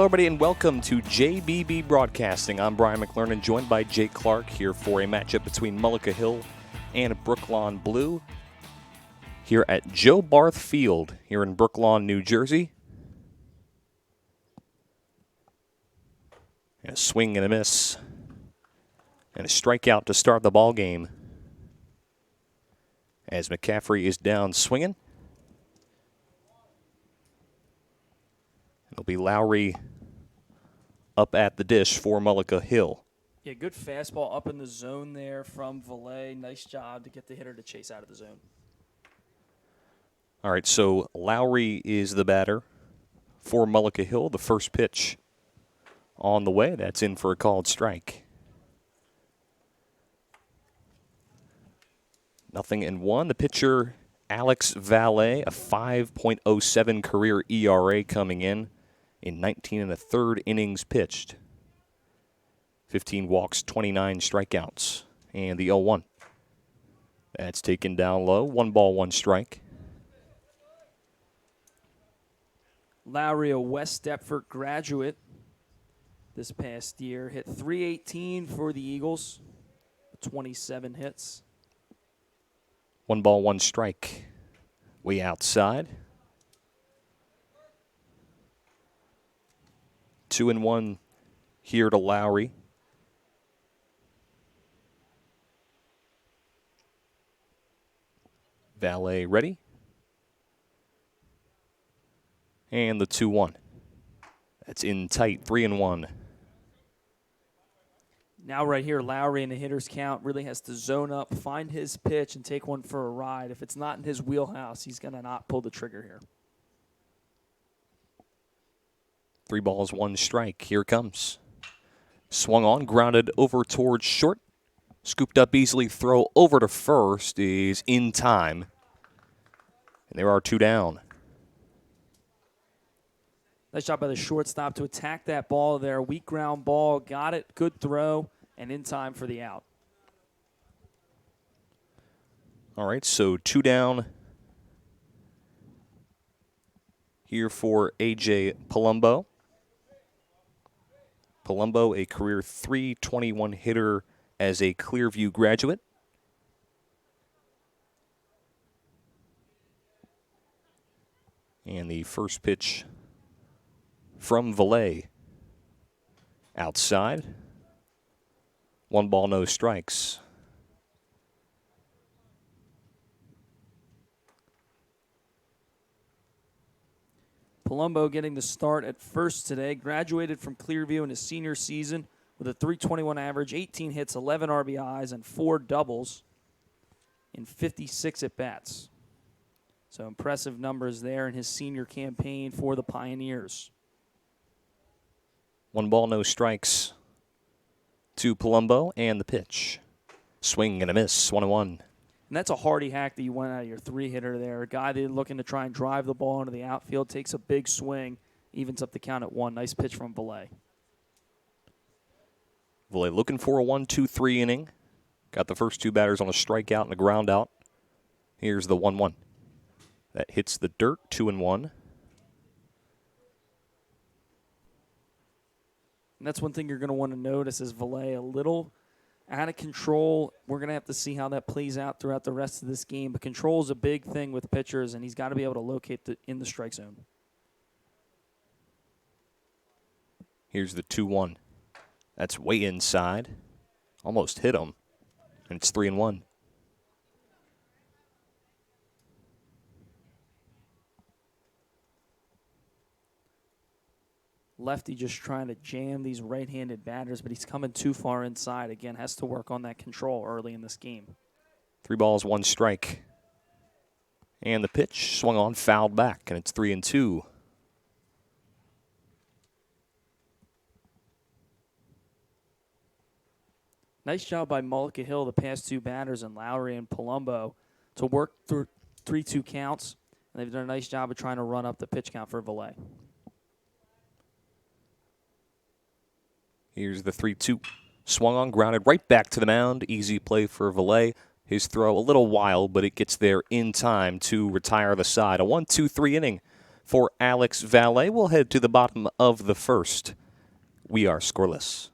everybody, and welcome to JBB Broadcasting. I'm Brian McLernon, joined by Jake Clark, here for a matchup between Mullica Hill and Brooklawn Blue here at Joe Barth Field here in Brooklawn, New Jersey. And a swing and a miss. And a strikeout to start the ball game as McCaffrey is down swinging. It'll be Lowry up at the dish for Mullica Hill. Yeah, good fastball up in the zone there from Valet. Nice job to get the hitter to chase out of the zone. All right, so Lowry is the batter for Mullica Hill. The first pitch on the way. That's in for a called strike. 0-1. The pitcher, Alex Valet, a 5.07 career ERA coming in 19 1/3 innings pitched. 15 walks, 29 strikeouts. And the 0-1. That's taken down low. 1 ball, 1 strike. Lowry, a West Deptford graduate this past year, hit .318 for the Eagles, 27 hits. 1 ball, 1 strike. Way outside. 2-1 here to Lowry. Valet ready. And the 2-1. That's in tight, 3-1. Now right here, Lowry in the hitter's count really has to zone up, find his pitch, and take one for a ride. If it's not in his wheelhouse, he's going to not pull the trigger here. 3 balls, 1 strike. Here it comes. Swung on, grounded over towards short. Scooped up easily, throw over to first is in time. And there are 2 down. Nice job by the shortstop to attack that ball there. Weak ground ball, got it, good throw, and in time for the out. All right, so 2 down here for A.J. Palumbo. Palumbo, a career .321 hitter as a Clearview graduate. And the first pitch from Valet. Outside. 1 ball, no strikes. Palumbo getting the start at first today. Graduated from Clearview in his senior season with a .321 average, 18 hits, 11 RBIs, and 4 doubles in 56 at-bats. So impressive numbers there in his senior campaign for the Pioneers. 1 ball, no strikes to Palumbo, and the pitch. Swing and a miss, 1-1. And that's a hardy hack that you went out of your 3-hitter there. A guy that looking to try and drive the ball into the outfield, takes a big swing, evens up the count at 1. Nice pitch from Valet. Valet looking for a 1-2-3 inning. Got the first 2 batters on a strikeout and a ground out. Here's the 1-1. That hits the dirt, 2-1. And that's one thing you're going to want to notice is Valet a little out of control. We're going to have to see how that plays out throughout the rest of this game. But control is a big thing with pitchers, and he's got to be able to locate in the strike zone. Here's the 2-1. That's way inside. Almost hit him. And it's 3-1. Lefty just trying to jam these right-handed batters, but he's coming too far inside. Again, has to work on that control early in this game. 3 balls, 1 strike. And the pitch swung on, fouled back, and it's 3-2. Nice job by Mullica Hill, the past 2 batters, and Lowry and Palumbo to work through 3-2 counts. And they've done a nice job of trying to run up the pitch count for Valet. Here's the 3-2. Swung on, grounded right back to the mound. Easy play for Valet. His throw a little wild, but it gets there in time to retire the side. A 1-2-3 inning for Alex Valet. We'll head to the bottom of the first. We are scoreless.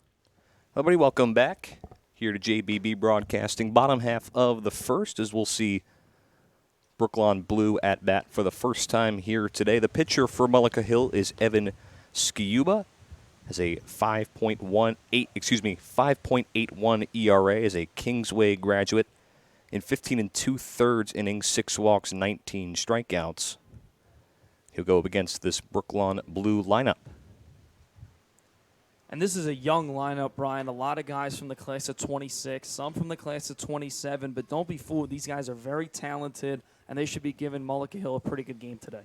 Everybody, welcome back here to JBB Broadcasting. Bottom half of the first as we'll see Brooklawn Blue at bat for the first time here today. The pitcher for Mullica Hill is Evan Skiuba. Has a 5.81 ERA as a Kingsway graduate. In 15 2/3 innings, 6 walks, 19 strikeouts. He'll go up against this Brooklawn Blue lineup. And this is a young lineup, Brian. A lot of guys from the class of 26, some from the class of 27, but don't be fooled. These guys are very talented, and they should be giving Mullica Hill a pretty good game today.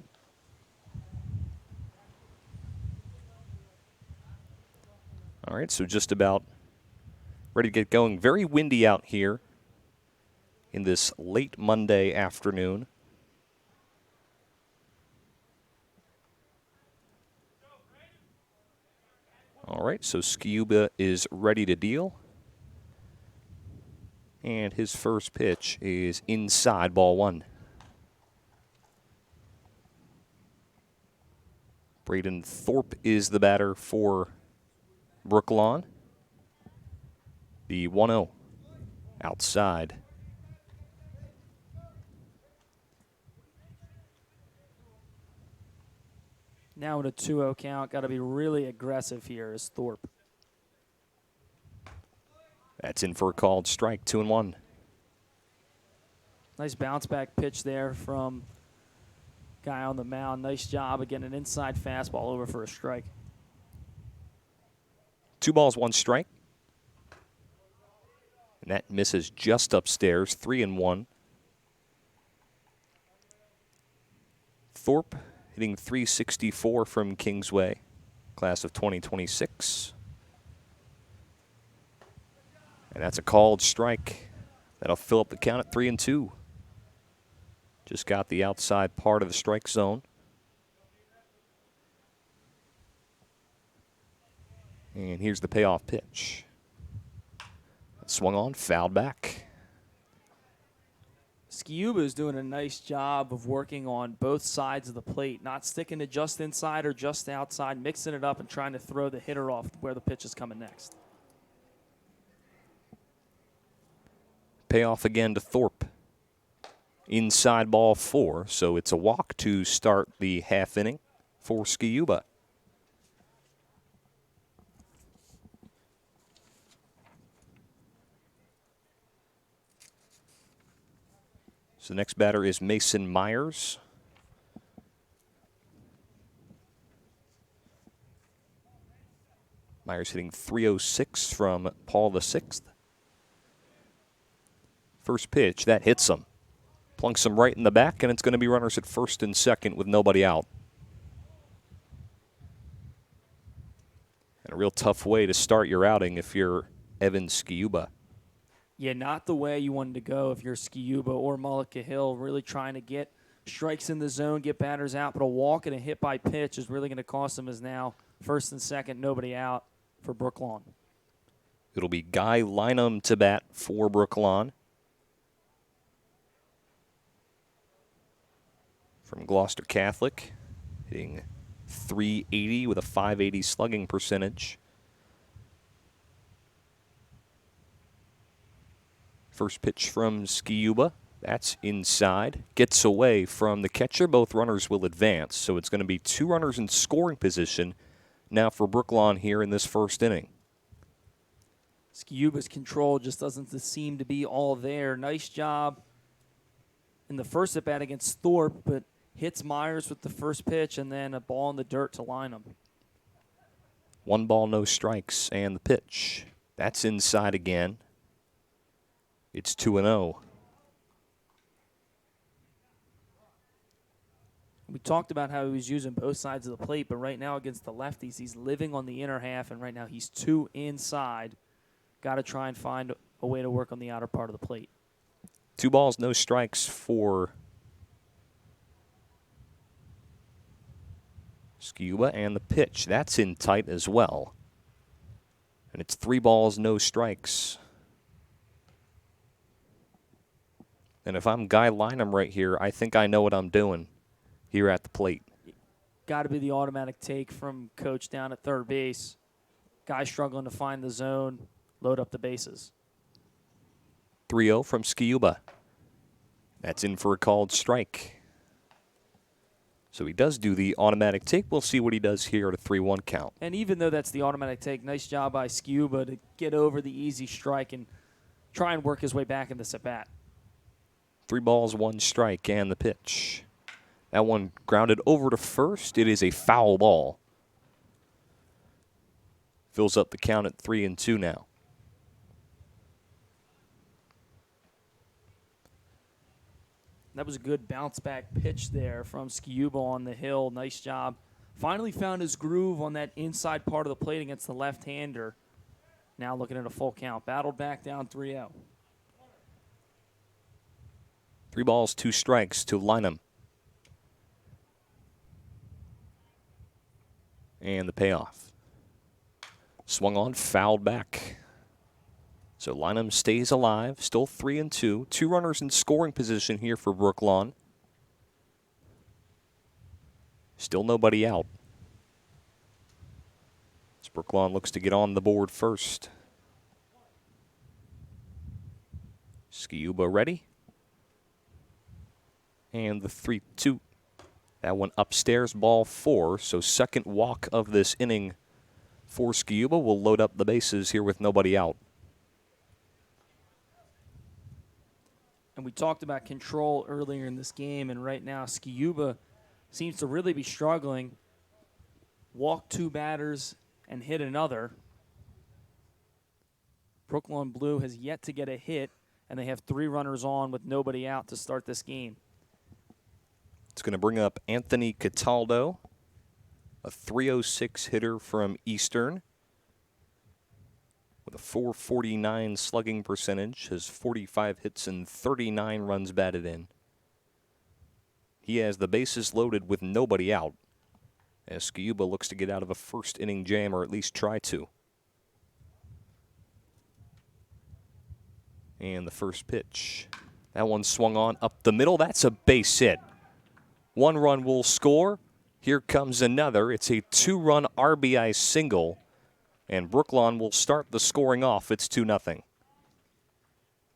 All right, so just about ready to get going. Very windy out here in this late Monday afternoon. All right, so Skiuba is ready to deal. And his first pitch is inside, ball 1. Braden Thorpe is the batter for Brooklawn. The 1-0 outside. Now in a 2-0 count, got to be really aggressive here is Thorpe. That's in for a called strike, 2-1. Nice bounce back pitch there from guy on the mound. Nice job of getting an inside fastball over for a strike. 2 balls, 1 strike. And that misses just upstairs, 3-1. Thorpe hitting .364 from Kingsway, class of 2026. And that's a called strike. That'll fill up the count at 3-2. Just got the outside part of the strike zone. And here's the payoff pitch. Swung on, fouled back. Skiuba is doing a nice job of working on both sides of the plate, not sticking to just inside or just outside, mixing it up and trying to throw the hitter off where the pitch is coming next. Payoff again to Thorpe. Inside, ball 4, so it's a walk to start the half inning for Skiuba. So the next batter is Mason Myers. Myers hitting .306 from Paul VI. First pitch, that hits him. Plunks him right in the back, and it's going to be runners at first and second with nobody out. And a real tough way to start your outing if you're Evan Skiuba. Yeah, not the way you wanted to go if you're Skiuba or Mullica Hill, really trying to get strikes in the zone, get batters out, but a walk and a hit by pitch is really going to cost them as now first and second, nobody out for Brooklawn. It'll be Guy Lynham to bat for Brooklawn. From Gloucester Catholic, hitting .380 with a .580 slugging percentage. First pitch from Skiuba. That's inside. Gets away from the catcher. Both runners will advance. So it's going to be 2 runners in scoring position now for Brooklawn here in this first inning. Skiuba's control just doesn't seem to be all there. Nice job in the first at bat against Thorpe, but hits Myers with the first pitch and then a ball in the dirt to Lynham. 1 ball, no strikes, and the pitch. That's inside again. It's 2-0. We talked about how he was using both sides of the plate, but right now against the lefties, he's living on the inner half, and right now he's 2 inside. Got to try and find a way to work on the outer part of the plate. 2 balls, no strikes for Skiuba, and the pitch. That's in tight as well. And it's 3 balls, no strikes. And if I'm Guy Lynham right here, I think I know what I'm doing here at the plate. got to be the automatic take from coach down at third base. Guy struggling to find the zone, load up the bases. 3-0 from Skiuba. That's in for a called strike. So he does do the automatic take. We'll see what he does here at a 3-1 count. And even though that's the automatic take, nice job by Skiuba to get over the easy strike and try and work his way back in this at-bat. 3 balls, 1 strike, and the pitch. That one grounded over to first. It is a foul ball. Fills up the count at 3-2 now. That was a good bounce-back pitch there from Skiuba on the hill. Nice job. Finally found his groove on that inside part of the plate against the left-hander. Now looking at a full count. Battled back down 3-0. 3 balls, 2 strikes to Lynham. And the payoff. Swung on, fouled back. So Lynham stays alive, still 3-2. 2 runners in scoring position here for Brooklawn. Still nobody out. As Brooklawn looks to get on the board first. Skiuba ready. And the 3-2. That one upstairs, ball 4. So second walk of this inning for Skiuba. Will load up the bases here with nobody out. And we talked about control earlier in this game, and right now Skiuba seems to really be struggling. Walk 2 batters and hit another. Brooklawn Blue has yet to get a hit, and they have 3 runners on with nobody out to start this game. It's going to bring up Anthony Cataldo, a .306 hitter from Eastern. With a .449 slugging percentage, has 45 hits and 39 runs batted in. He has the bases loaded with nobody out, as Skiuba looks to get out of a first inning jam, or at least try to. And the first pitch. That one swung on up the middle. That's a base hit. 1 run will score. Here comes another. It's a 2-run RBI single. And Brooklawn will start the scoring off. It's 2-0.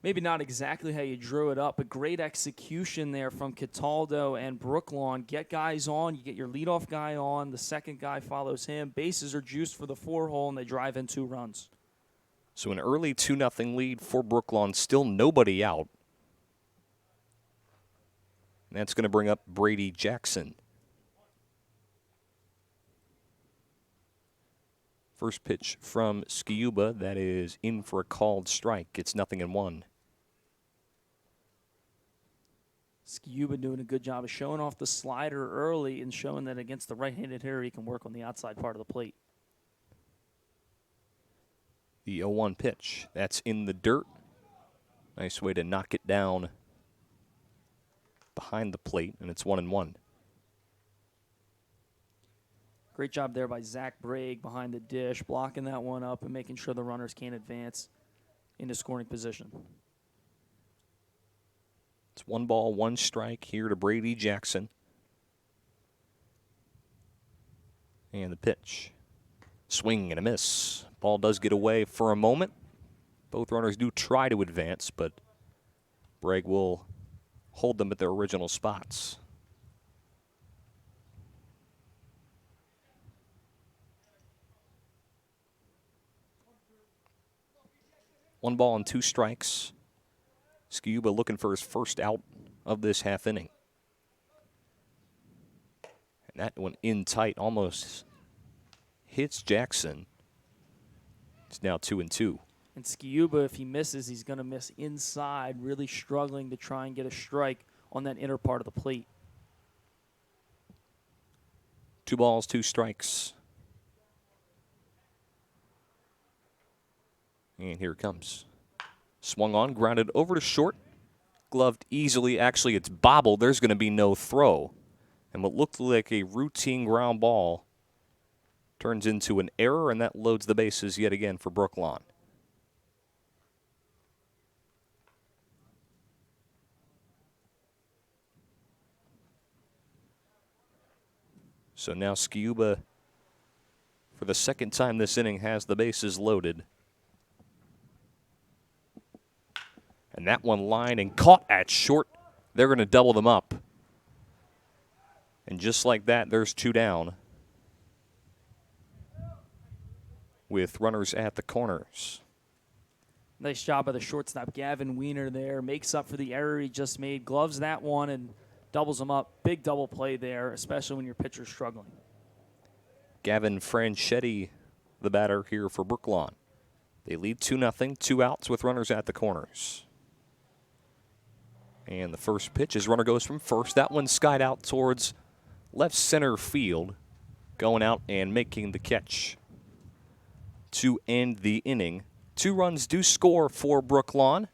Maybe not exactly how you drew it up, but great execution there from Cataldo and Brooklawn. Get guys on. You get your leadoff guy on. The second guy follows him. Bases are juiced for the 4-hole, and they drive in 2 runs. So an early 2-0 lead for Brooklawn. Still nobody out. And that's going to bring up Brady Jackson. First pitch from Skiuba, that is in for a called strike. It's 0-1. Skiuba doing a good job of showing off the slider early and showing that against the right-handed hitter he can work on the outside part of the plate. The 0-1 pitch, that's in the dirt. Nice way to knock it down behind the plate, and it's 1-1. Great job there by Zach Bragg behind the dish, blocking that one up and making sure the runners can't advance into scoring position. It's 1 ball, 1 strike here to Brady Jackson. And the pitch. Swing and a miss. Ball does get away for a moment. Both runners do try to advance, but Bragg will hold them at their original spots. One ball and 2 strikes. Skiuba looking for his first out of this half inning. And that one in tight, almost hits Jackson. It's now 2-2. And Skiuba, if he misses, he's going to miss inside, really struggling to try and get a strike on that inner part of the plate. 2 balls, 2 strikes. And here it comes. Swung on, grounded over to short. Gloved easily. Actually, it's bobbled. There's going to be no throw. And what looked like a routine ground ball turns into an error, and that loads the bases yet again for Brooklawn. So now Sciuba, for the second time this inning, has the bases loaded. And that one line and caught at short. They're going to double them up. And just like that, there's two down with runners at the corners. Nice job by the shortstop, Gavin Wiener there. Makes up for the error he just made. Gloves that one and doubles them up. Big double play there, especially when your pitcher's struggling. Gavin Franchetti, the batter here for Brooklawn. They lead 2-0, 2 outs with runners at the corners. And the first pitch, his runner goes from first. That one skied out towards left center field, going out and making the catch to end the inning. 2 runs do score for Brooklawn.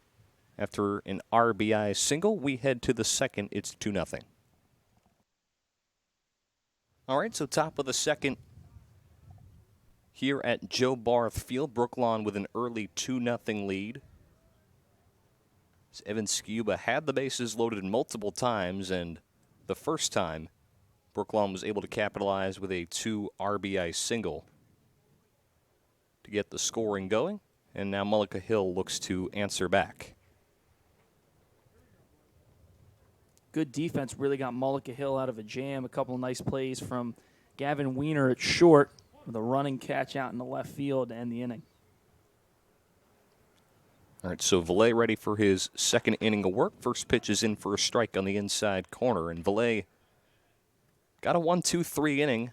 After an RBI single, we head to the second. It's 2-0. All right, so top of the second here at Joe Barth Field. Brooklawn with an early 2-0 lead. Evan Sciuba had the bases loaded multiple times, and the first time, Brooklawn was able to capitalize with a 2 RBI single to get the scoring going, and now Mullica Hill looks to answer back. Good defense really got Mullica Hill out of a jam. A couple of nice plays from Gavin Wiener at short with a running catch out in the left field to end the inning. All right, so Valet ready for his second inning of work. First pitch is in for a strike on the inside corner, and Valet got a 1-2-3 inning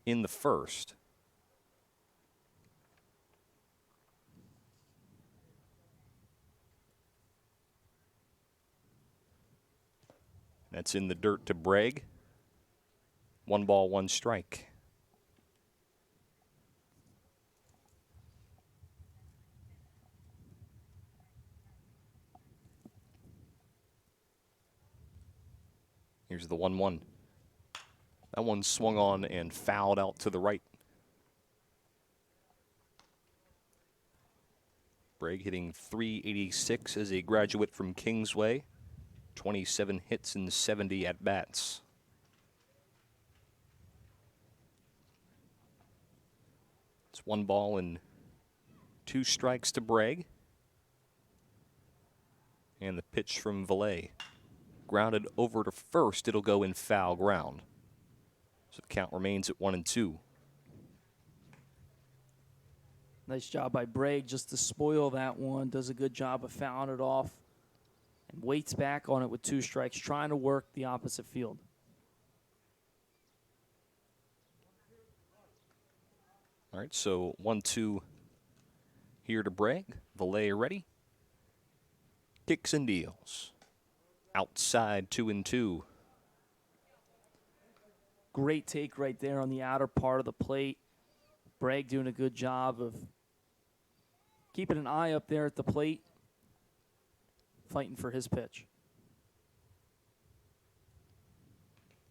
in the first. That's in the dirt to Bragg. 1 ball, 1 strike. Here's the 1-1. That one swung on and fouled out to the right. Bragg hitting .386 as a graduate from Kingsway. 27 hits and 70 at-bats. It's 1 ball and 2 strikes to Bragg. And the pitch from Valet. Grounded over to first, it'll go in foul ground. So the count remains at 1-2. Nice job by Bragg just to spoil that one. Does a good job of fouling it off and waits back on it with 2 strikes, trying to work the opposite field. All right, so 1-2 here to Bragg. Valet ready. Kicks and deals. Outside 2-2. Great take right there on the outer part of the plate. Bragg doing a good job of keeping an eye up there at the plate, fighting for his pitch.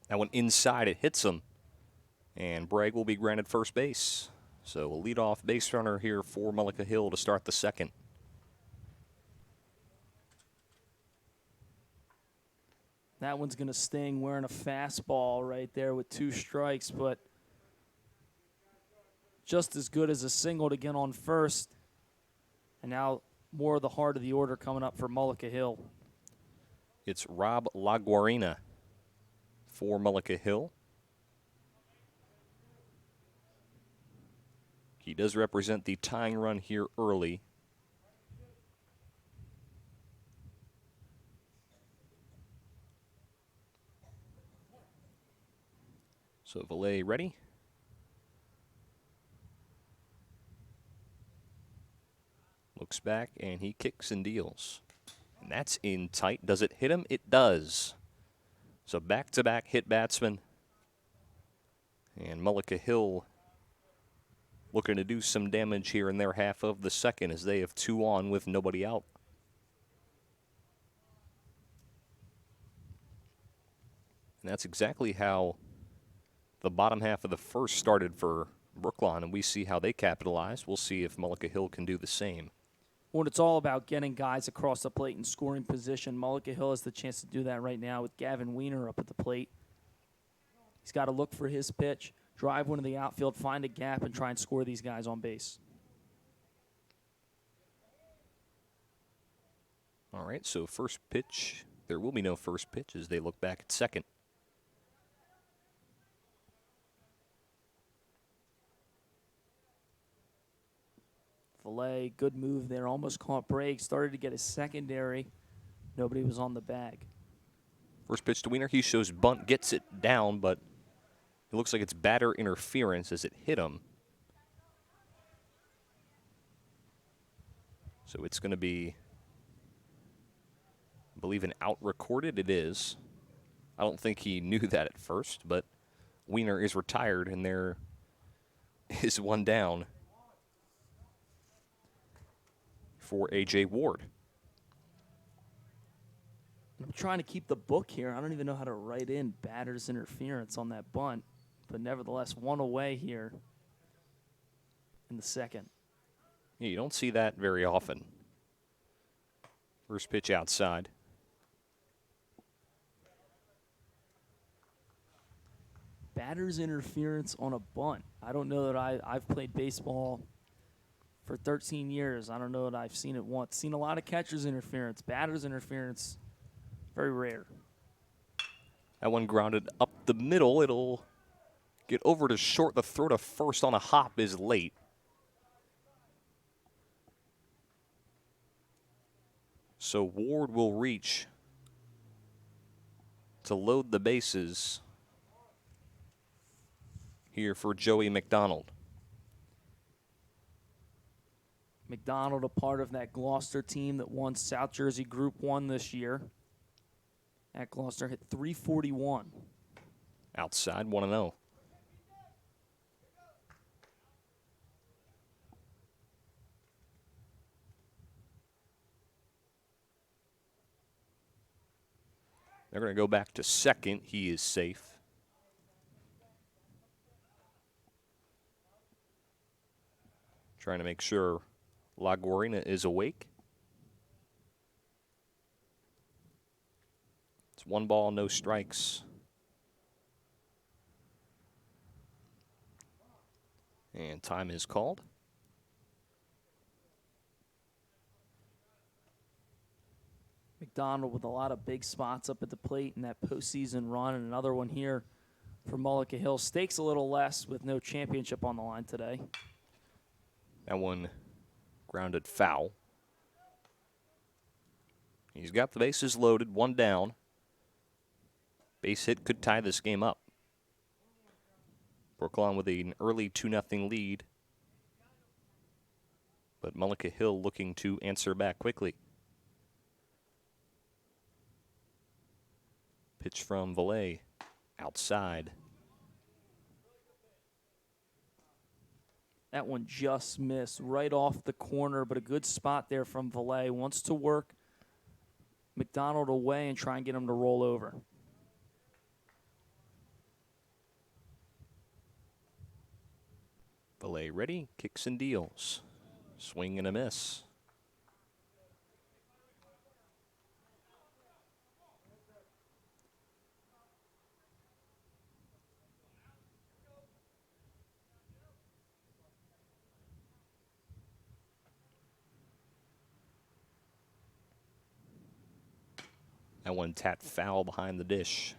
That one inside, it hits him. And Bragg will be granted first base. So a leadoff base runner here for Mullica Hill to start the second. That one's going to sting, wearing a fastball right there with 2 strikes, but just as good as a single to get on first. And now more of the heart of the order coming up for Mullica Hill. It's Rob LaGuarina for Mullica Hill. He does represent the tying run here early. So Valet ready. Looks back and he kicks and deals. And that's in tight. Does it hit him? It does. So back-to-back hit batsmen. And Mullica Hill looking to do some damage here in their half of the second as they have 2 on with nobody out. And that's exactly how the bottom half of the first started for Brooklawn, and we see how they capitalized. We'll see if Mullica Hill can do the same. When it's all about getting guys across the plate and scoring position, Mullica Hill has the chance to do that right now with Gavin Wiener up at the plate. He's got to look for his pitch, drive one to the outfield, find a gap, and try and score these guys on base. All right, so first pitch. There will be no first pitch as they look back at second. Valet, good move there. Almost caught Bragg. Started to get his secondary. Nobody was on the bag. First pitch to Wiener. He shows bunt, gets it down, but it looks like it's batter interference as it hit him. So it's going to be, I believe, an out recorded. It is. I don't think he knew that at first, but Wiener is retired, and there is one down for A.J. Ward. I'm trying to keep the book here. I don't even know how to write in batter's interference on that bunt, but nevertheless, one away here in the second. Yeah, you don't see that very often. First pitch outside. Batter's interference on a bunt. I don't know that I've played baseball for 13 years. I don't know that I've seen it once. Seen a lot of catcher's interference. Batter's interference, very rare. That one grounded up the middle. It'll get over to short. The throw to first on a hop is late. So Ward will reach to load the bases here for Joey McDonald. McDonald, a part of that Gloucester team that won South Jersey Group 1 this year. At Gloucester, hit .341. Outside, 1-0. They're going to go back to second. He is safe. Trying to make sure La Guarina is awake. It's 1 ball, no strikes. And time is called. McDonald with a lot of big spots up at the plate in that postseason run, and another one here for Mullica Hill. Stakes a little less with no championship on the line today. That one grounded foul. He's got the bases loaded, 1 down. Base hit could tie this game up. Brooklawn with an early 2-0 lead. But Mullica Hill looking to answer back quickly. Pitch from Valet, outside. That one just missed right off the corner, but a good spot there from Valet. Wants to work McDonald away and try and get him to roll over. Valet ready, kicks and deals. Swing and a miss. That one tapped foul behind the dish.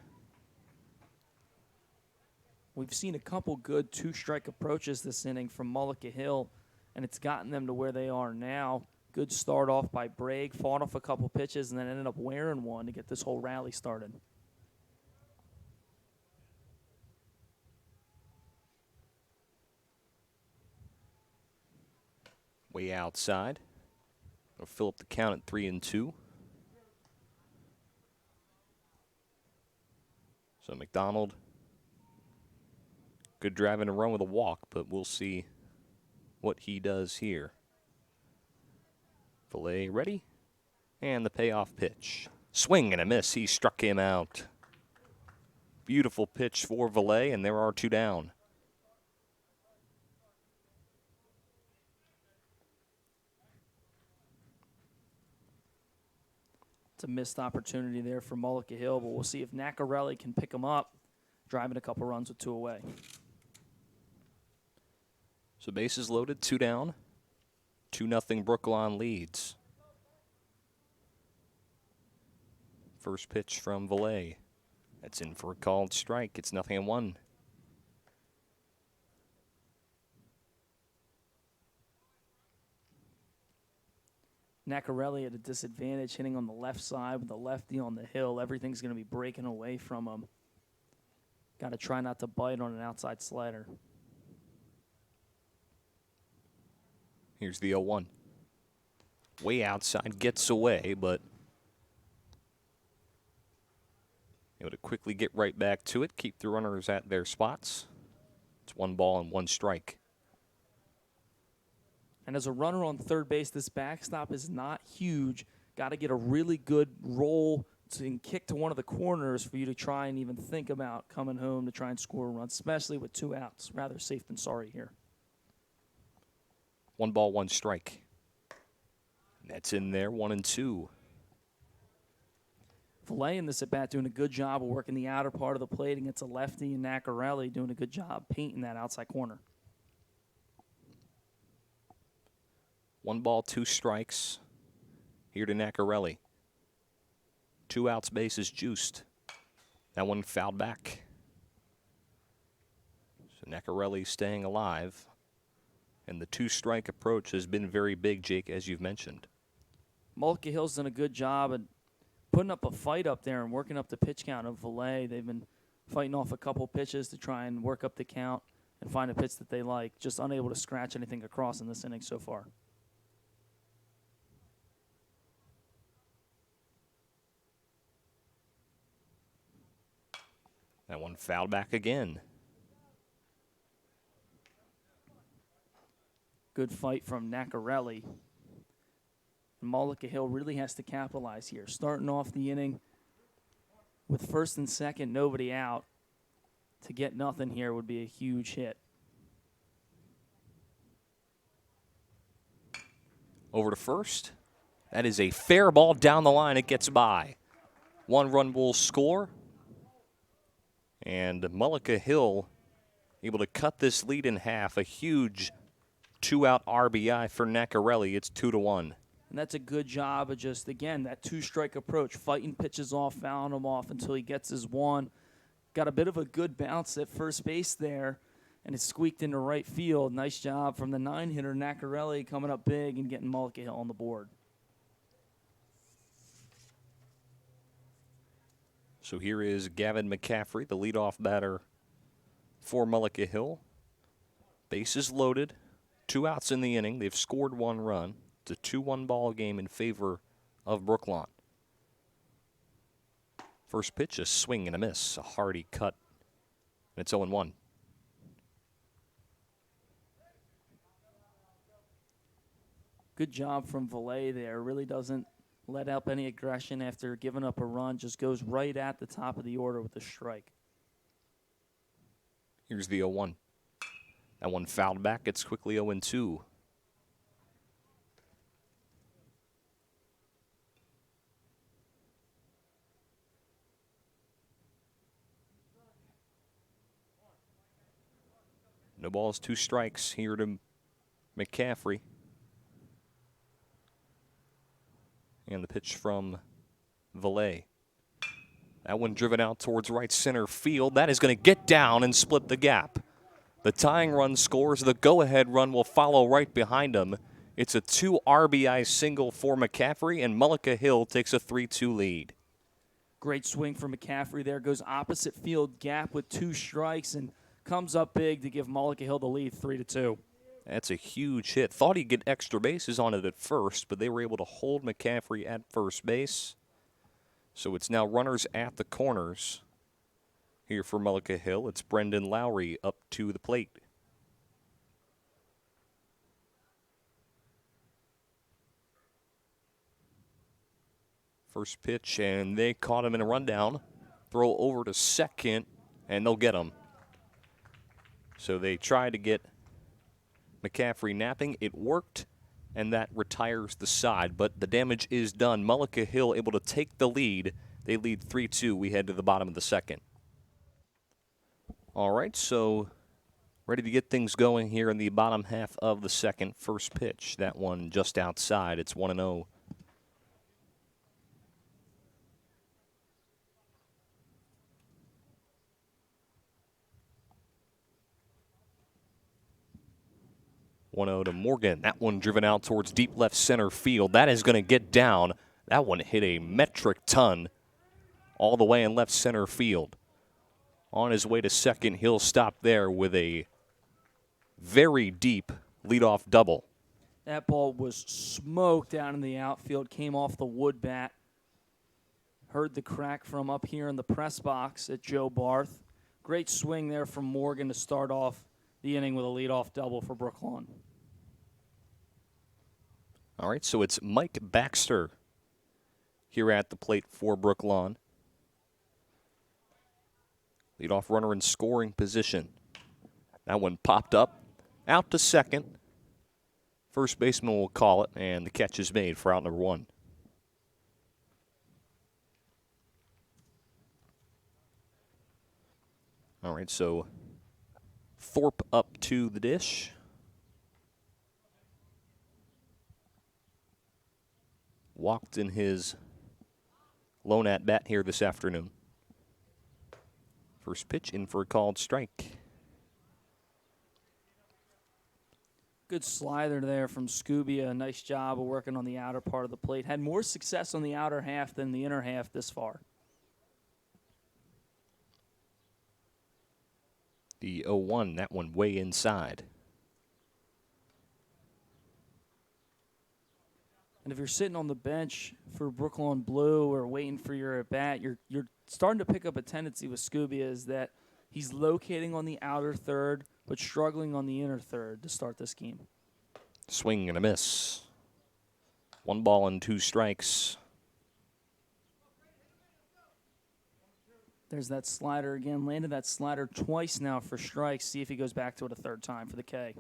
We've seen a couple good 2-strike approaches this inning from Mullica Hill, and it's gotten them to where they are now. Good start off by Bragg, fought off a couple pitches, and then ended up wearing one to get this whole rally started. Way outside. It'll fill up the count at 3-2. So McDonald, good drive and a run with a walk, but we'll see what he does here. Valet ready, and the payoff pitch. Swing and a miss. He struck him out. Beautiful pitch for Valet, and there are 2 down. It's a missed opportunity there for Mullica Hill, but we'll see if Nacarelli can pick him up. driving a couple runs with 2 away. So bases loaded, 2 down. 2-0 Brooklawn leads. First pitch from Valet. That's in for a called strike. It's 0-1. Nacarelli at a disadvantage, hitting on the left side with the lefty on the hill. Everything's going to be breaking away from him. Got to try not to bite on an outside slider. Here's the 0-1. Way outside, gets away, but able to quickly get right back to it, keep the runners at their spots. It's 1 ball and 1 strike. And as a runner on third base, this backstop is not huge. Got to get a really good roll and kick to one of the corners for you to try and even think about coming home to try and score a run, especially with 2 outs. Rather safe than sorry here. 1 ball, 1 strike. That's in there, 1-2. Valet in this at-bat doing a good job of working the outer part of the plate against a lefty, and Nacarelli doing a good job painting that outside corner. 1 ball, 2 strikes. Here to Nacarelli. 2 outs, bases juiced. That one fouled back. So Nacarelli staying alive. And the 2-strike approach has been very big, Jake, as you've mentioned. Mullica Hill's done a good job at putting up a fight up there and working up the pitch count of Valet. They've been fighting off a couple pitches to try and work up the count and find a pitch that they like. Just unable to scratch anything across in this inning so far. That one fouled back again. Good fight from Nacarelli. Mullica Hill really has to capitalize here. Starting off the inning with first and second, nobody out. To get nothing here would be a huge hit. Over to first. That is a fair ball down the line. It gets by. 1 run will score. And Mullica Hill able to cut this lead in half. A huge 2-out RBI for Nacarelli. It's 2-1. And that's a good job of just, again, that 2-strike approach, fighting pitches off, fouling them off until he gets his 1. Got a bit of a good bounce at first base there, and it squeaked into right field. Nice job from the 9-hitter, Nacarelli, coming up big and getting Mullica Hill on the board. So here is Gavin McCaffrey, the leadoff batter for Mullica Hill. Bases loaded. 2 outs in the inning. They've scored 1 run. It's a 2-1 ball game in favor of Brooklawn. First pitch, a swing and a miss. A hearty cut. And it's 0-1. Good job from Valet there. Really doesn't let up any aggression after giving up a run. Just goes right at the top of the order with a strike. Here's the 0-1. That one fouled back. It's quickly 0-2. No balls, 2 strikes here to McCaffrey. And the pitch from Valet. That one driven out towards right center field. That is going to get down and split the gap. The tying run scores. The go-ahead run will follow right behind him. It's a 2 RBI single for McCaffrey, and Mullica Hill takes a 3-2 lead. Great swing for McCaffrey there. Goes opposite field gap with 2 strikes and comes up big to give Mullica Hill the lead, 3-2. That's a huge hit. Thought he'd get extra bases on it at first, but they were able to hold McCaffrey at first base. So it's now runners at the corners. Here for Mullica Hill, it's Brendan Lowry up to the plate. First pitch, and they caught him in a rundown. Throw over to second, and they'll get him. So they try to get McCaffrey napping. It worked, and that retires the side. But the damage is done. Mullica Hill able to take the lead. They lead 3-2. We head to the bottom of the second. All right, so ready to get things going here in the bottom half of the second. First pitch, that one just outside. It's 1-0. To Morgan. That one driven out towards deep left center field. That is going to get down. That one hit a metric ton all the way in left center field. On his way to second, he'll stop there with a very deep leadoff double. That ball was smoked down in the outfield, came off the wood bat. Heard the crack from up here in the press box at Joe Barth. Great swing there from Morgan to start off the inning with a leadoff double for Brooklawn. All right, so it's Mike Baxter here at the plate for Brooklawn. Leadoff runner in scoring position. That one popped up, out to second. First baseman will call it, and the catch is made for out number 1. All right, so Thorpe up to the dish. Walked in his lone at bat here this afternoon. First pitch in for a called strike. Good slider there from Scooby. A nice job of working on the outer part of the plate. Had more success on the outer half than the inner half this far. The 0-1, that one way inside. And if you're sitting on the bench for Brooklawn Blue or waiting for your at-bat, you're starting to pick up a tendency with Scooby is that he's locating on the outer third but struggling on the inner third to start this game. Swing and a miss. 1 ball and 2 strikes. There's that slider again. Landed that slider twice now for strikes. See if he goes back to it a third time for the K.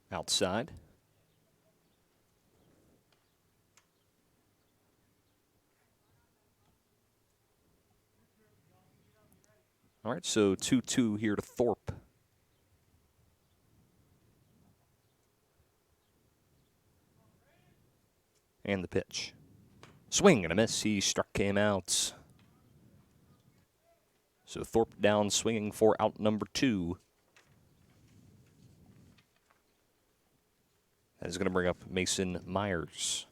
Outside. All right, so 2-2 here to Thorpe. And the pitch. Swing and a miss. He struck him out. So Thorpe down swinging for out number 2. That is going to bring up Mason Myers.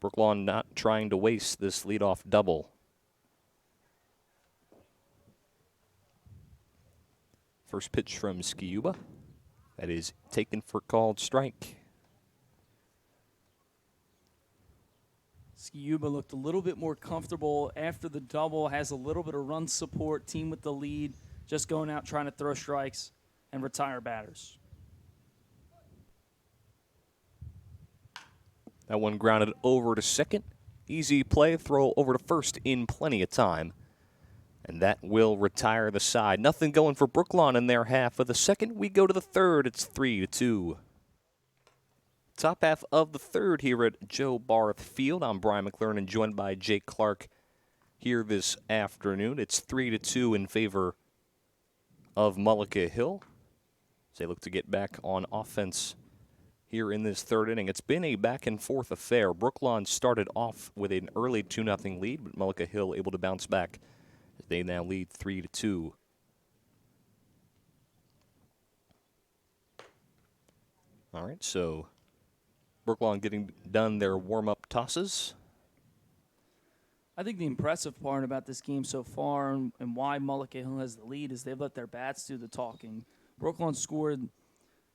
Brooklawn not trying to waste this leadoff double. First pitch from Skiuba. That is taken for called strike. Skiuba looked a little bit more comfortable after the double, has a little bit of run support, team with the lead, just going out trying to throw strikes and retire batters. That one grounded over to second. Easy play, throw over to first in plenty of time. And that will retire the side. Nothing going for Brooklawn in their half of the second. We go to the third. It's 3-2. Top half of the third here at Joe Barth Field. I'm Brian McLernon, joined by Jake Clark here this afternoon. It's 3-2 in favor of Mullica Hill as they look to get back on offense here in this third inning. It's been a back-and-forth affair. Brooklawn started off with an early 2-0 lead, but Mullica Hill able to bounce back. They now lead 3-2. All right, so Brooklawn getting done their warm-up tosses. I think the impressive part about this game so far and why Mullica Hill has the lead is they've let their bats do the talking. Brooklawn scored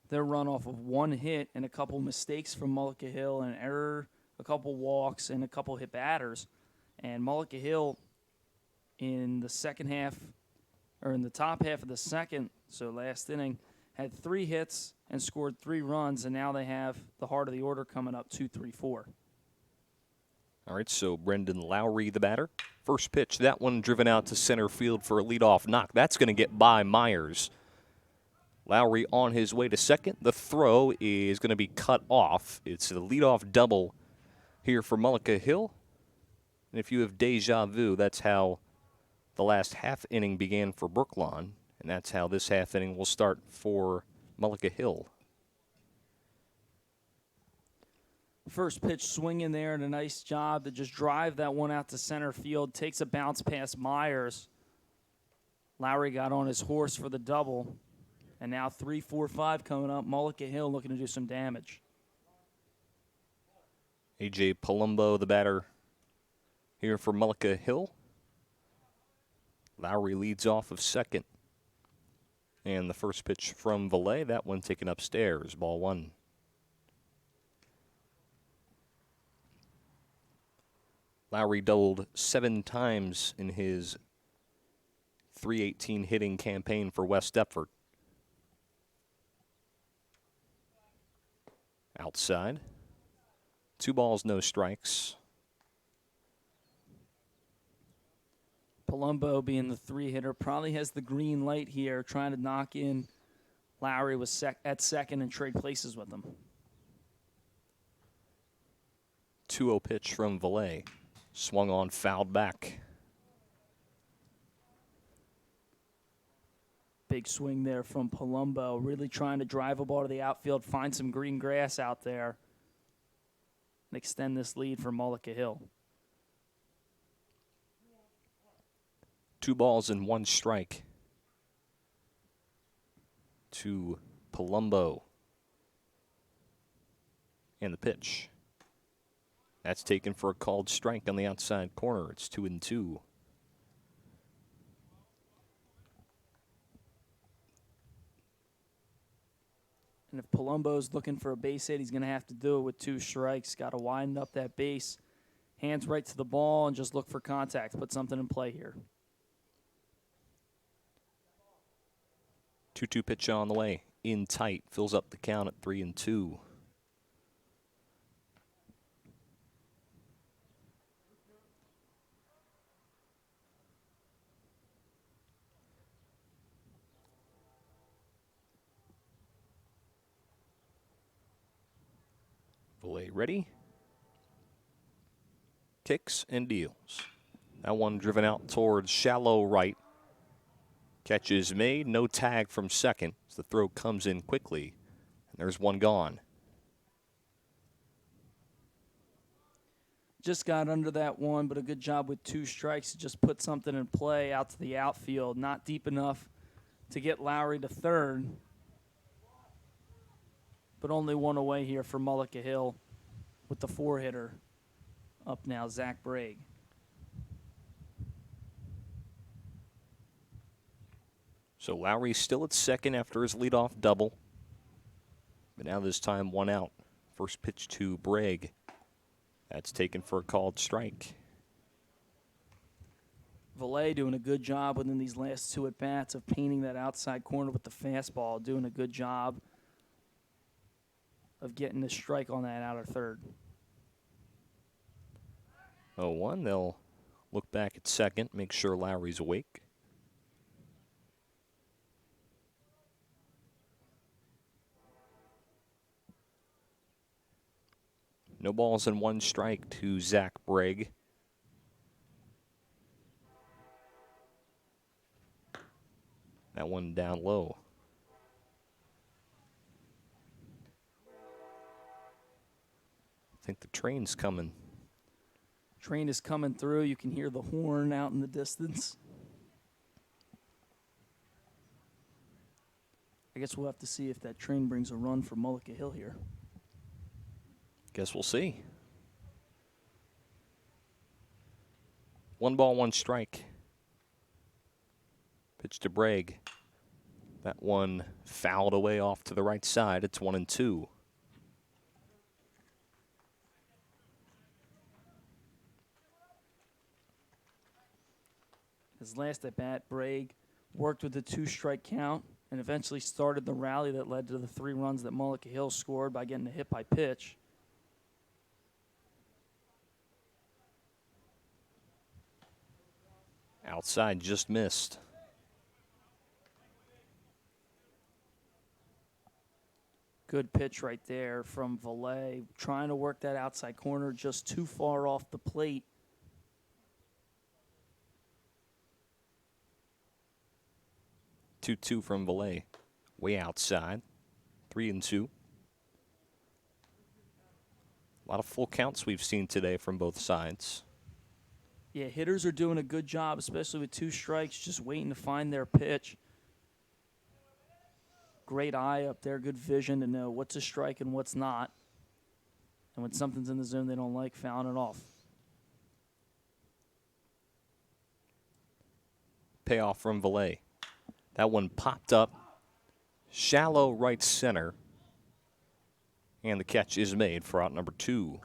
their run off of 1 hit and a couple mistakes from Mullica Hill, an error, a couple walks, and a couple hit batters. And Mullica Hill in the second half, or in the top half of the second, so last inning, had 3 hits and scored 3 runs, and now they have the heart of the order coming up 2-3-4. All right, so Brendan Lowry, the batter. First pitch, that one driven out to center field for a leadoff knock. That's going to get by Myers. Lowry on his way to second. The throw is going to be cut off. It's a leadoff double here for Mullica Hill. And if you have deja vu, that's how the last half inning began for Brooklawn. And that's how this half inning will start for Mullica Hill. First pitch swinging there, and a nice job to just drive that one out to center field. Takes a bounce past Myers. Lowry got on his horse for the double. And now 3-4-5 coming up. Mullica Hill looking to do some damage. A.J. Palumbo, the batter here for Mullica Hill. Lowry leads off of second. And the first pitch from Valet, that one taken upstairs, ball one. Lowry doubled 7 times in his .318 hitting campaign for West Deptford. Outside. 2 balls, no strikes. Palumbo, being the 3-hitter, probably has the green light here, trying to knock in Lowry was at second and trade places with him. 2-0 pitch from Valet. Swung on, fouled back. Big swing there from Palumbo, really trying to drive a ball to the outfield, find some green grass out there, and extend this lead for Mullica Hill. 2 balls and 1 strike to Palumbo. And the pitch. That's taken for a called strike on the outside corner. It's 2-2. And if Palumbo's looking for a base hit, he's going to have to do it with 2 strikes. Got to wind up that base. Hands right to the ball and just look for contact. Put something in play here. 2-2 pitch on the way. In tight. Fills up the count at 3-2. Valet ready. Kicks and deals. That one driven out towards shallow right. Catch is made. No tag from second. As the throw comes in quickly. And there's one gone. Just got under that one, but a good job with 2 strikes to just put something in play out to the outfield. Not deep enough to get Lowry to third. But only one away here for Mullica Hill with the 4-hitter up now, Zach Bragg. So Lowry's still at second after his leadoff double. But now this time 1 out. First pitch to Bragg. That's taken for a called strike. Valet doing a good job within these last 2 at-bats of painting that outside corner with the fastball. Doing a good job of getting the strike on that outer third. 0-1. They'll look back at second, make sure Lowry's awake. No balls and 1 strike to Zach Bragg. That one down low. I think the train's coming. Train is coming through. You can hear the horn out in the distance. I guess we'll have to see if that train brings a run for Mullica Hill here. Guess we'll see. 1 ball, 1 strike. Pitch to Bragg. That one fouled away off to the right side. It's 1-2. His last at bat, Bragg worked with the 2-strike count and eventually started the rally that led to the 3 runs that Mullica Hill scored by getting a hit by pitch. Outside, just missed. Good pitch right there from Valet. Trying to work that outside corner, just too far off the plate. Two from Valet. Way outside. 3-2. A lot of full counts we've seen today from both sides. Yeah, hitters are doing a good job, especially with 2 strikes, just waiting to find their pitch. Great eye up there, good vision to know what's a strike and what's not. And when something's in the zone they don't like, fouling it off. Payoff from Valet. That one popped up. Shallow right center. And the catch is made for out number 2.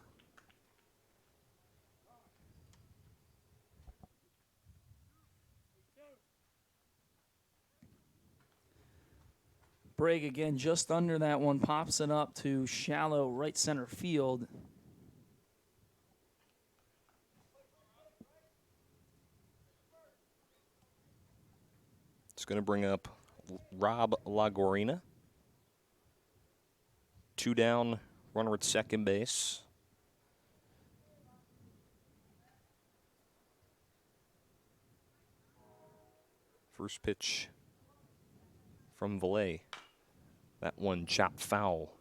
Bragg again just under that one, pops it up to shallow right center field. It's going to bring up Rob Lagorina. 2 down, runner at second base. First pitch from Valet. That one chopped foul.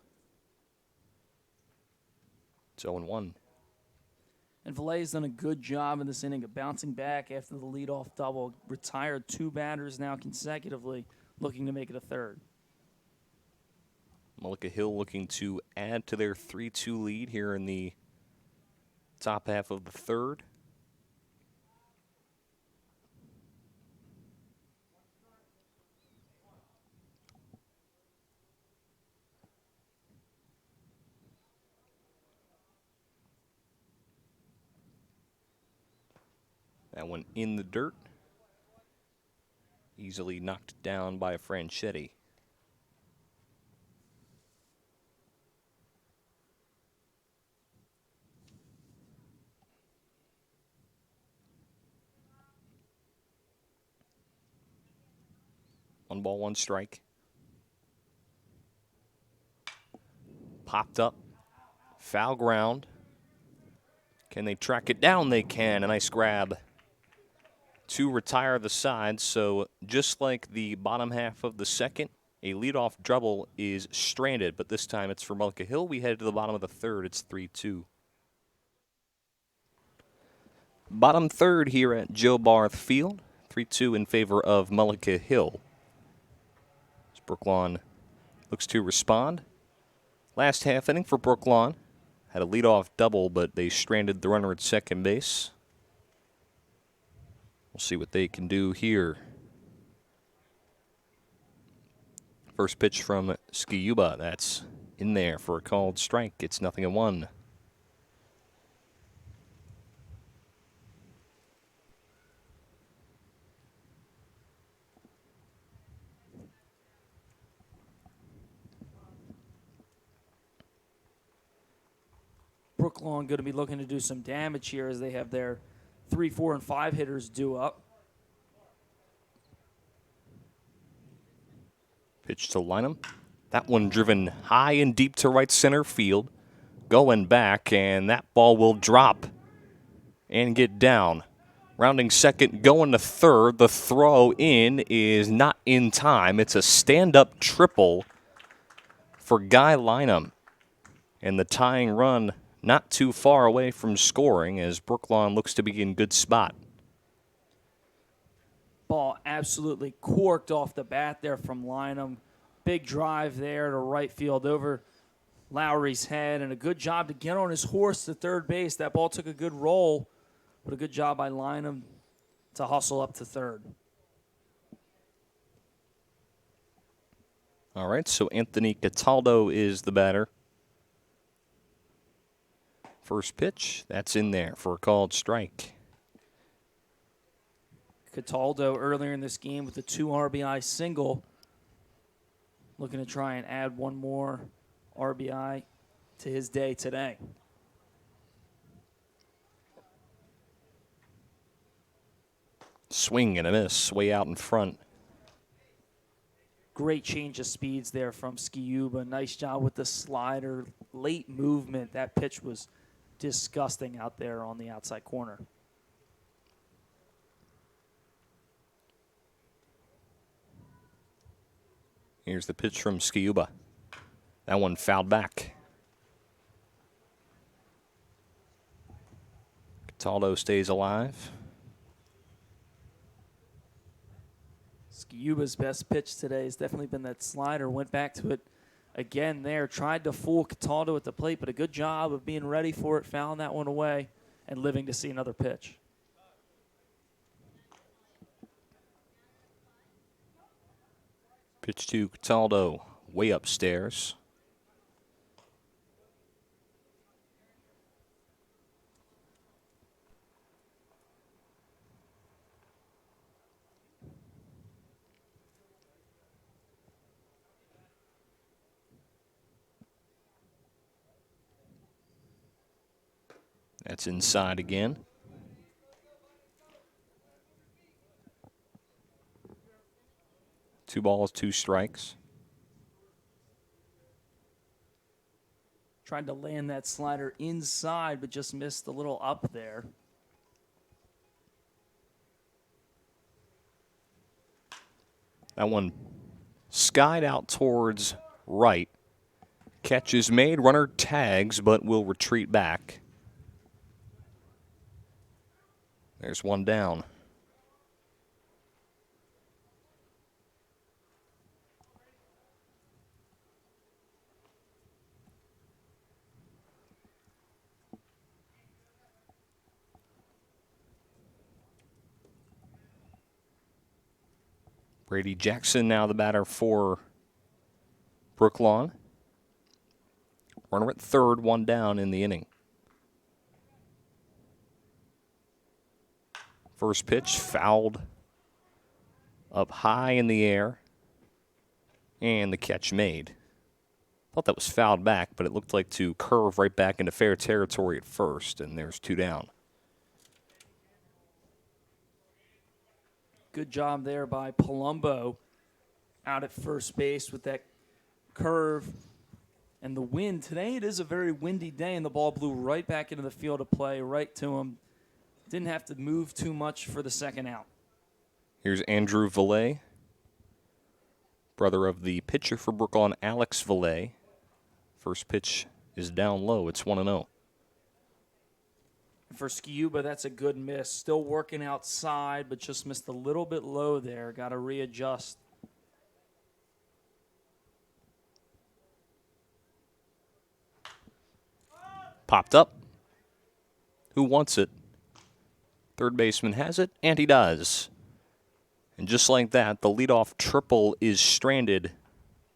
It's 0-1. And Valet's done a good job in this inning of bouncing back after the leadoff double. Retired 2 batters now consecutively, looking to make it a third. Mullica Hill looking to add to their 3-2 lead here in the top half of the third. That one in the dirt. Easily knocked down by Franchetti. One ball, one strike. Popped up. Foul ground. Can they track it down? They can. A nice grab to retire the side. So just like the bottom half of the second, a leadoff double is stranded, but this time it's for Mullica Hill. We head to the bottom of the third. It's 3-2. Bottom third here at Joe Barth Field. 3-2 in favor of Mullica Hill. As Brooklawn looks to respond. Last half inning for Brooklawn. Had a leadoff double, but they stranded the runner at second base. We'll see what they can do here. First pitch from Skiuba. That's in there for a called strike. It's 0-1. Brooklawn going to be looking to do some damage here as they have their 3, 4, and 5 hitters due up. Pitch to Lynham. That one driven high and deep to right center field. Going back, and that ball will drop and get down. Rounding second, going to third. The throw in is not in time. It's a stand-up triple for Guy Lynham. And the tying run not too far away from scoring as Brooklawn looks to be in good spot. Ball absolutely corked off the bat there from Lynham. Big drive there to right field over Lowry's head, and a good job to get on his horse to third base. That ball took a good roll, but a good job by Lynham to hustle up to third. All right, so Anthony Cataldo is the batter. First pitch, that's in there for a called strike. Cataldo earlier in this game with a 2 RBI single. Looking to try and add one more RBI to his day today. Swing and a miss, way out in front. Great change of speeds there from Skiuba. Nice job with the slider. Late movement. That pitch was disgusting out there on the outside corner. Here's the pitch from Skiuba. That one fouled back. Cataldo stays alive. Skiuba's best pitch today has definitely been that slider. Went back to it again there. Tried to fool Cataldo at the plate, but a good job of being ready for it, fouling that one away, and living to see another pitch. Pitch to Cataldo, way upstairs. That's inside again. Two balls, two strikes. Tried to land that slider inside, but just missed a little up there. That one skied out towards right. Catch is made, runner tags, but will retreat back. There's one down. Brady Jackson now the batter for Brooklawn. Runner at third, one down in the inning. First pitch fouled up high in the air, and the catch made. Thought that was fouled back, but it looked like to curve right back into fair territory at first, and there's two down. Good job there by Palumbo out at first base with that curve and the wind. Today it is a very windy day, and the ball blew right back into the field of play, right to him. Didn't have to move too much for the second out. Here's Andrew Valet, brother of the pitcher for Brooklawn, Alex Valet. First pitch is down low. It's 1-0. For Skiuba, that's a good miss. Still working outside, but just missed a little bit low there. Got to readjust. Popped up. Who wants it? Third baseman has it, and he does. And just like that, the leadoff triple is stranded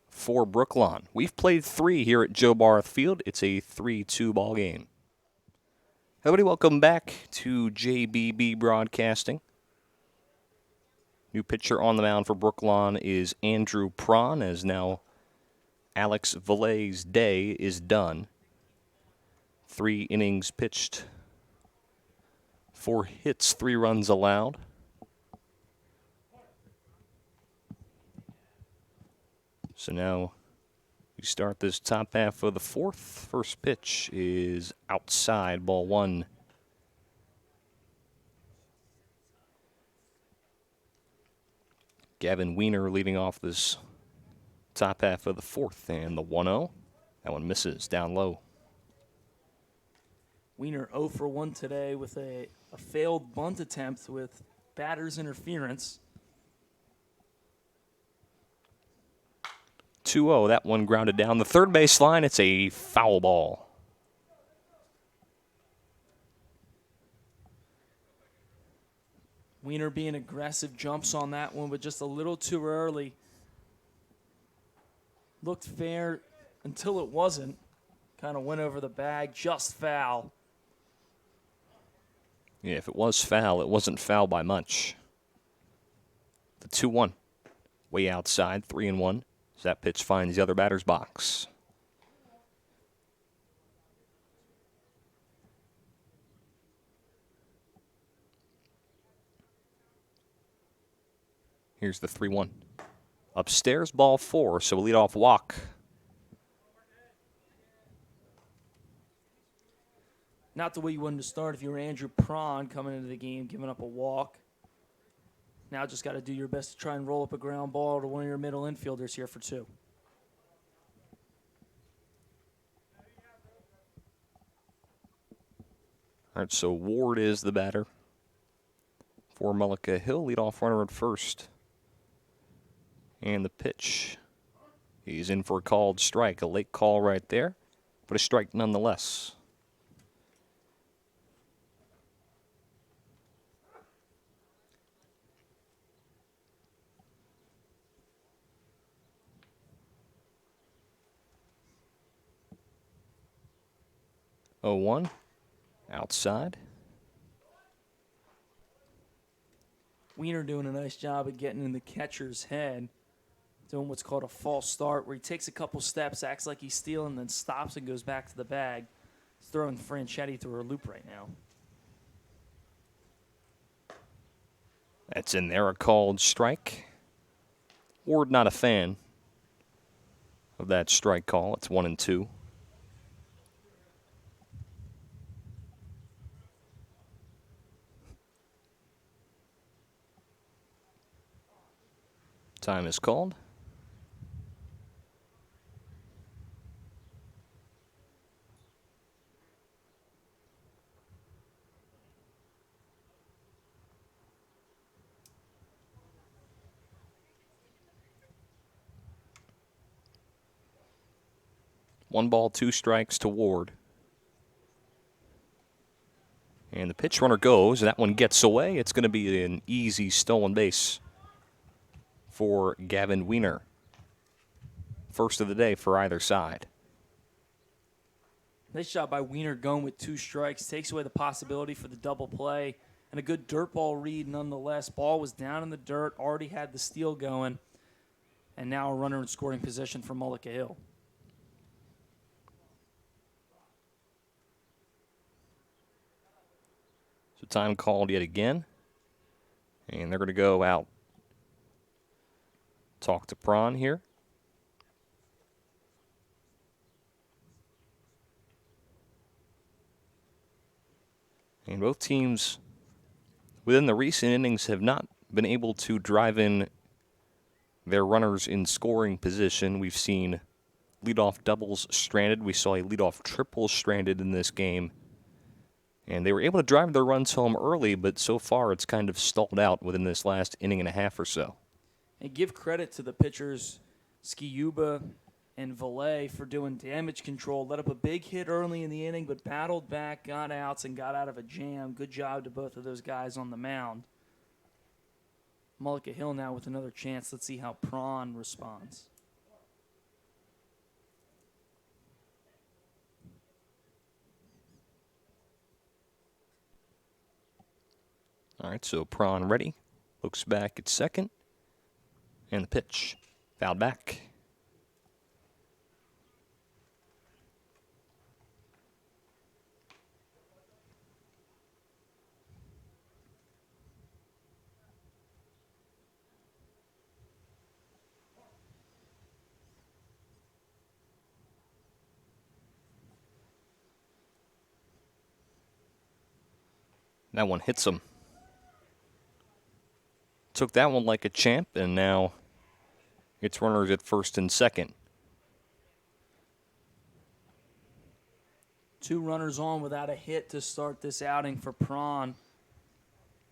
for Brooklawn. We've played 3 here at Joe Barth Field. It's a 3-2 ball game. Everybody, welcome back to JBB Broadcasting. New pitcher on the mound for Brooklawn is Andrew Prawn, as now Alex Valet's day is done. 3 innings pitched, 4 hits, 3 runs allowed. So now we start this top half of the 4th. First pitch is outside, ball 1. Gavin Wiener leading off this top half of the 4th, and the 1-0. That one misses down low. Wiener 0 for 1 today with a failed bunt attempt with batter's interference. 2-0, that one grounded down the third base line. It's a foul ball. Wiener being aggressive, jumps on that one, but just a little too early. Looked fair until it wasn't. Kind of went over the bag, just foul. Yeah, if it was foul, it wasn't foul by much. The 2-1, way outside, 3-1. As that pitch finds the other batter's box. Here's the 3-1. Upstairs, ball 4, so a leadoff walk. Not the way you wanted to start if you were Andrew Prawn coming into the game, giving up a walk. Now just got to do your best to try and roll up a ground ball to one of your middle infielders here for 2. All right, so Ward is the batter for Mullica Hill. Leadoff runner at first. And the pitch. He's in for a called strike. A late call right there, but a strike nonetheless. Oh, 1 outside. Wiener doing a nice job of getting in the catcher's head, doing what's called a false start, where he takes a couple steps, acts like he's stealing, then stops and goes back to the bag. He's throwing Franchetti through a loop right now. That's in there, a called strike. Ward not a fan of that strike call. It's 1-2. Time is called. One ball, 2 strikes to Ward. And the pitch runner goes. That one gets away. It's going to be an easy stolen base for Gavin Wiener. First of the day for either side. Nice job by Wiener going with 2 strikes. Takes away the possibility for the double play. And a good dirt ball read nonetheless. Ball was down in the dirt, already had the steal going. And now a runner in scoring position for Mullica Hill. So time called yet again. And they're going to go out. Talk to Prawn here. And both teams within the recent innings have not been able to drive in their runners in scoring position. We've seen leadoff doubles stranded. We saw a leadoff triple stranded in this game. And they were able to drive their runs home early, but so far it's kind of stalled out within this last inning and a half or so. And give credit to the pitchers, Skiuba and Valet, for doing damage control. Let up a big hit early in the inning, but battled back, got outs, and got out of a jam. Good job to both of those guys on the mound. Mullica Hill now with another chance. Let's see how Prawn responds. All right, so Prawn ready. Looks back at second. And the pitch. Fouled back. That one hits him. Took that one like a champ, and now it's runners at first and second. 2 runners on without a hit to start this outing for Prawn,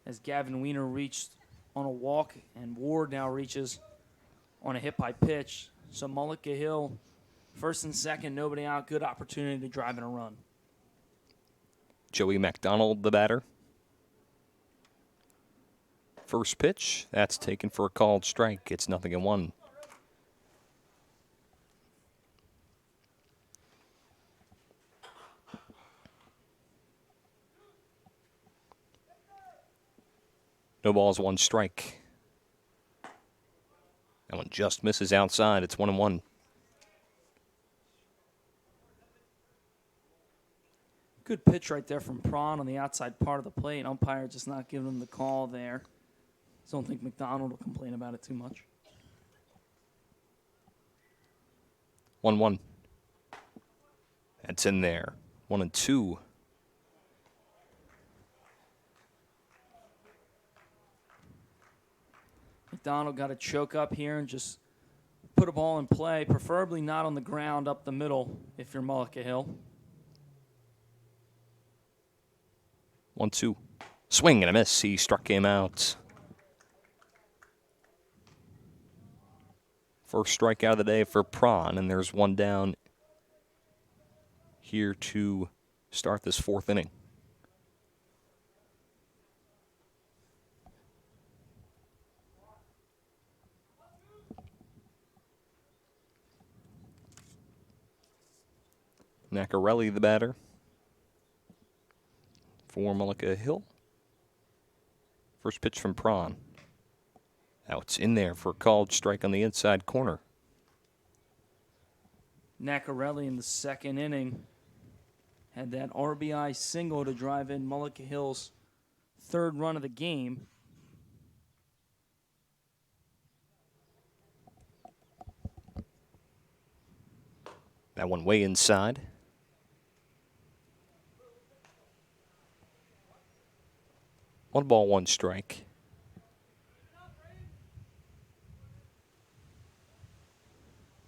as Gavin Wiener reached on a walk, and Ward now reaches on a hit by pitch. So Mullica Hill, first and second, nobody out. Good opportunity to drive in a run. Joey McDonald, the batter. First pitch, that's taken for a called strike. It's 0-1. No balls, 1 strike. That one just misses outside. It's 1-1. Good pitch right there from Prawn on the outside part of the plate. Umpire just not giving him the call there. Don't think McDonald will complain about it too much. 1-1. That's in there. 1-2. McDonald got a choke up here and just put a ball in play, preferably not on the ground up the middle if you're Mullica Hill. 1-2. Swing and a miss. He struck him out. First strikeout of the day for Prawn, and there's one down here to start this fourth inning. Nacarelli, the batter for Mullica Hill. First pitch from Prawn. Now it's in there for a called strike on the inside corner. Nacarelli in the second inning had that RBI single to drive in Mullica Hill's third run of the game. That one way inside. One ball, one strike.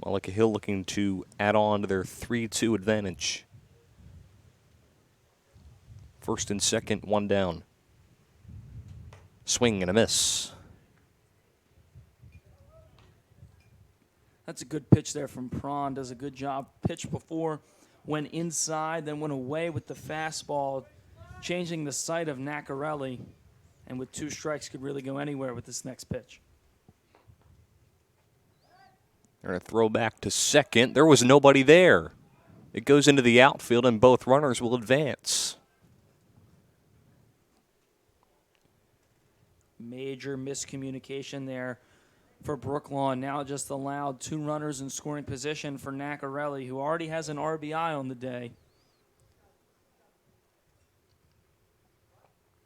Mullica Hill looking to add on to their 3-2 advantage. First and second, one down. Swing and a miss. That's a good pitch there from Prawn. Does a good job. Pitch before, went inside, then went away with the fastball, changing the sight of Nacarelli, and with two strikes could really go anywhere with this next pitch. They're going to throw back to second. There was nobody there. It goes into the outfield, and both runners will advance. Major miscommunication there for Brooklawn. Now just allowed two runners in scoring position for Nacarelli, who already has an RBI on the day.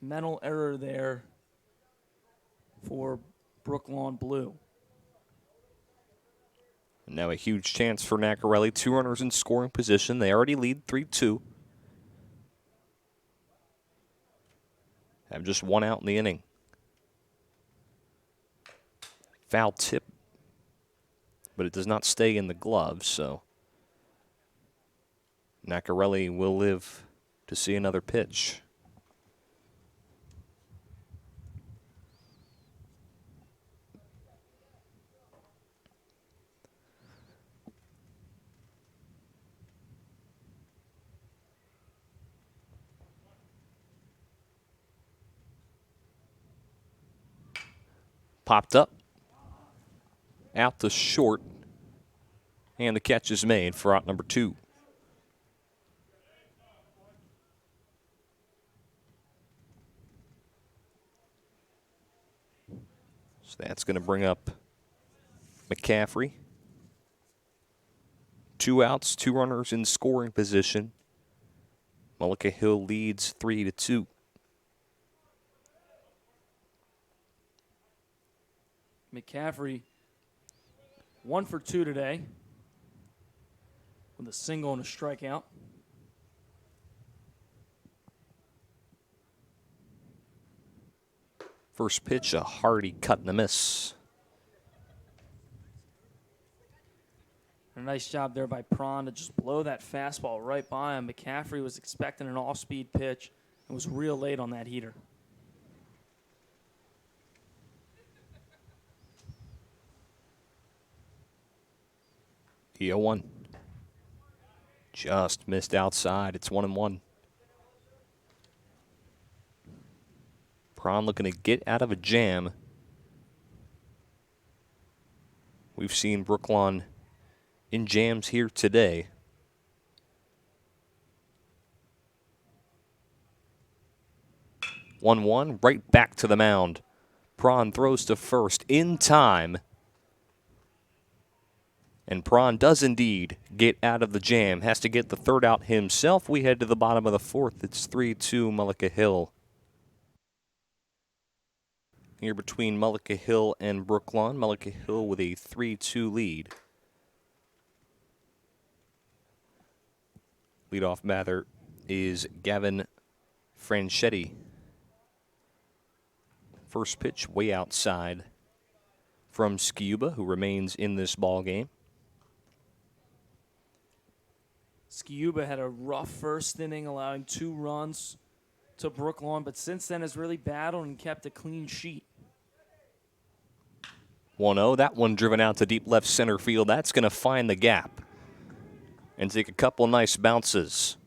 Mental error there for Brooklawn Blue. Now a huge chance for Nacarelli. Two runners in scoring position. They already lead 3-2. Have just one out in the inning. Foul tip, but it does not stay in the glove, so Nacarelli will live to see another pitch. Popped up. Out to short. And the catch is made for out number 2. So that's going to bring up McCaffrey. 2 outs, 2 runners in scoring position. Mullica Hill leads 3-2. McCaffrey 1 for 2 today with a single and a strikeout. First pitch, a hearty cut and a miss. A nice job there by Prawn to just blow that fastball right by him. McCaffrey was expecting an off-speed pitch and was real late on that heater. The 0-1. Just missed outside. It's 1-1. Prawn looking to get out of a jam. We've seen Brooklawn in jams here today. One, right back to the mound. Prawn throws to first in time. And Prawn does indeed get out of the jam. Has to get the third out himself. We head to the bottom of the fourth. It's 3-2 Mullica Hill. Here between Mullica Hill and Brooklawn. Mullica Hill with a 3-2 lead. Leadoff batter is Gavin Franchetti. First pitch way outside from Sciuba, who remains in this ball game. Sciuba had a rough first inning, allowing 2 runs to Brooklawn, but since then has really battled and kept a clean sheet. 1-0. That one driven out to deep left center field. That's going to find the gap and take a couple nice bounces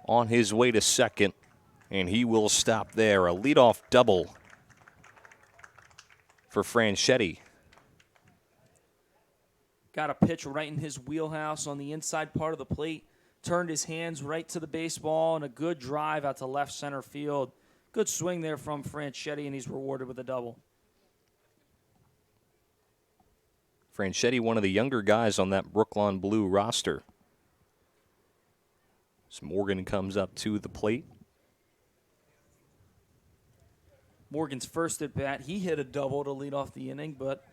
on his way to second, and he will stop there. A leadoff double for Franchetti. Got a pitch right in his wheelhouse on the inside part of the plate. Turned his hands right to the baseball, and a good drive out to left center field. Good swing there from Franchetti, and he's rewarded with a double. Franchetti, one of the younger guys on that Brooklawn Blue roster. So Morgan comes up to the plate. Morgan's first at bat, he hit a double to lead off the inning, but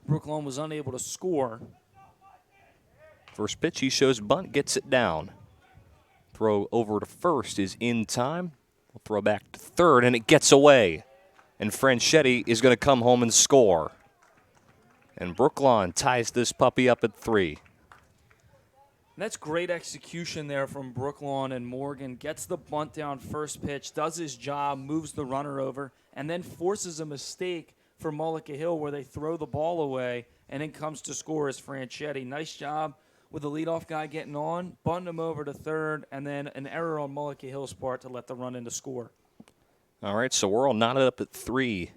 Brooklawn was unable to score. First pitch, he shows bunt, gets it down. Throw over to first is in time. We'll throw back to third, and it gets away. And Franchetti is going to come home and score. And Brooklawn ties this puppy up at 3. That's great execution there from Brooklawn, and Morgan gets the bunt down first pitch, does his job, moves the runner over, and then forces a mistake for Mullica Hill where they throw the ball away, and then comes to score as Franchetti. Nice job with the leadoff guy getting on, bunting him over to third, and then an error on Mullica Hill's part to let the run in to score. All right, so we're all knotted up at 3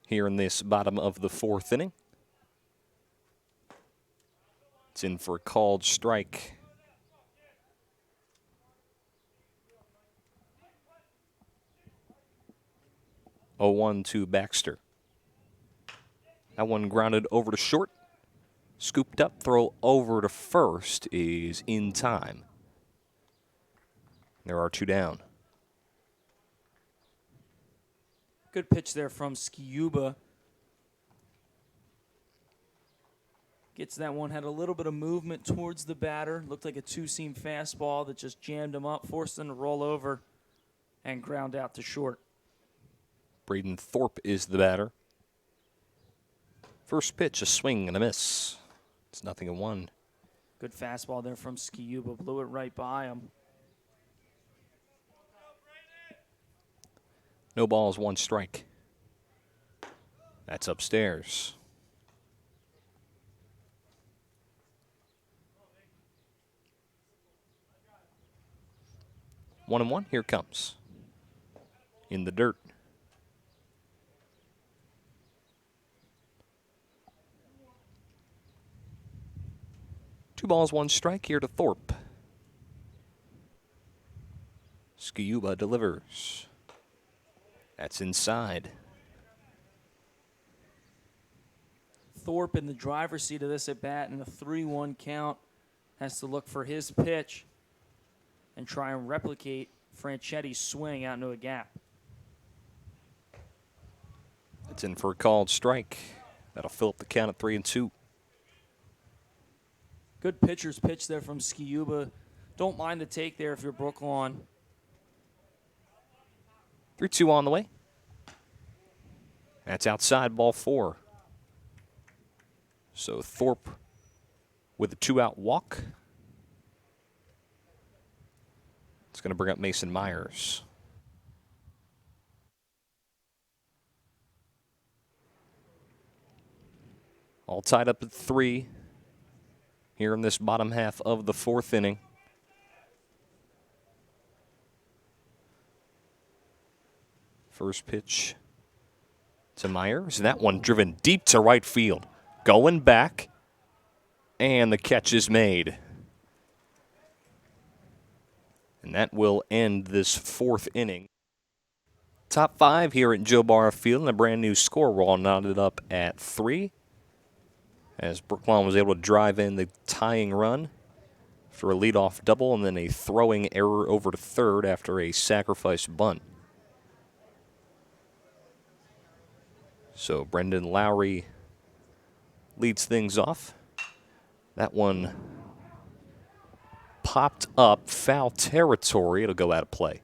here in this bottom of the 4th inning. It's in for a called strike. Oh, 1 to Baxter. That one grounded over to short. Scooped up, throw over to first is in time. There are 2 down. Good pitch there from Sciuba. Gets that one, had a little bit of movement towards the batter. Looked like a 2-seam fastball that just jammed him up, forced him to roll over and ground out to short. Braden Thorpe is the batter. First pitch, a swing and a miss. It's 0-1. Good fastball there from Sciuba. Blew it right by him. No balls, 1 strike. That's upstairs. 1-1. Here comes. In the dirt. Two balls, 1 strike here to Thorpe. Sciuba delivers. That's inside. Thorpe in the driver's seat of this at bat in a 3-1 count. Has to look for his pitch and try and replicate Franchetti's swing out into a gap. It's in for a called strike. That'll fill up the count at 3-2. Good pitcher's pitch there from Sciuba. Don't mind the take there if you're Brooklawn. 3-2 on the way. That's outside, ball 4. So Thorpe with a 2-out walk. It's going to bring up Mason Myers. All tied up at 3 here in this bottom half of the 4th inning. First pitch to Myers. That one driven deep to right field. Going back, and the catch is made. And that will end this 4th inning. Top 5 here at Joe Barra Field, and a brand new score. We're all knotted up at 3. As Brooklawn was able to drive in the tying run for a leadoff double and then a throwing error over to third after a sacrifice bunt. So Brendan Lowry leads things off. That one popped up, foul territory. It'll go out of play.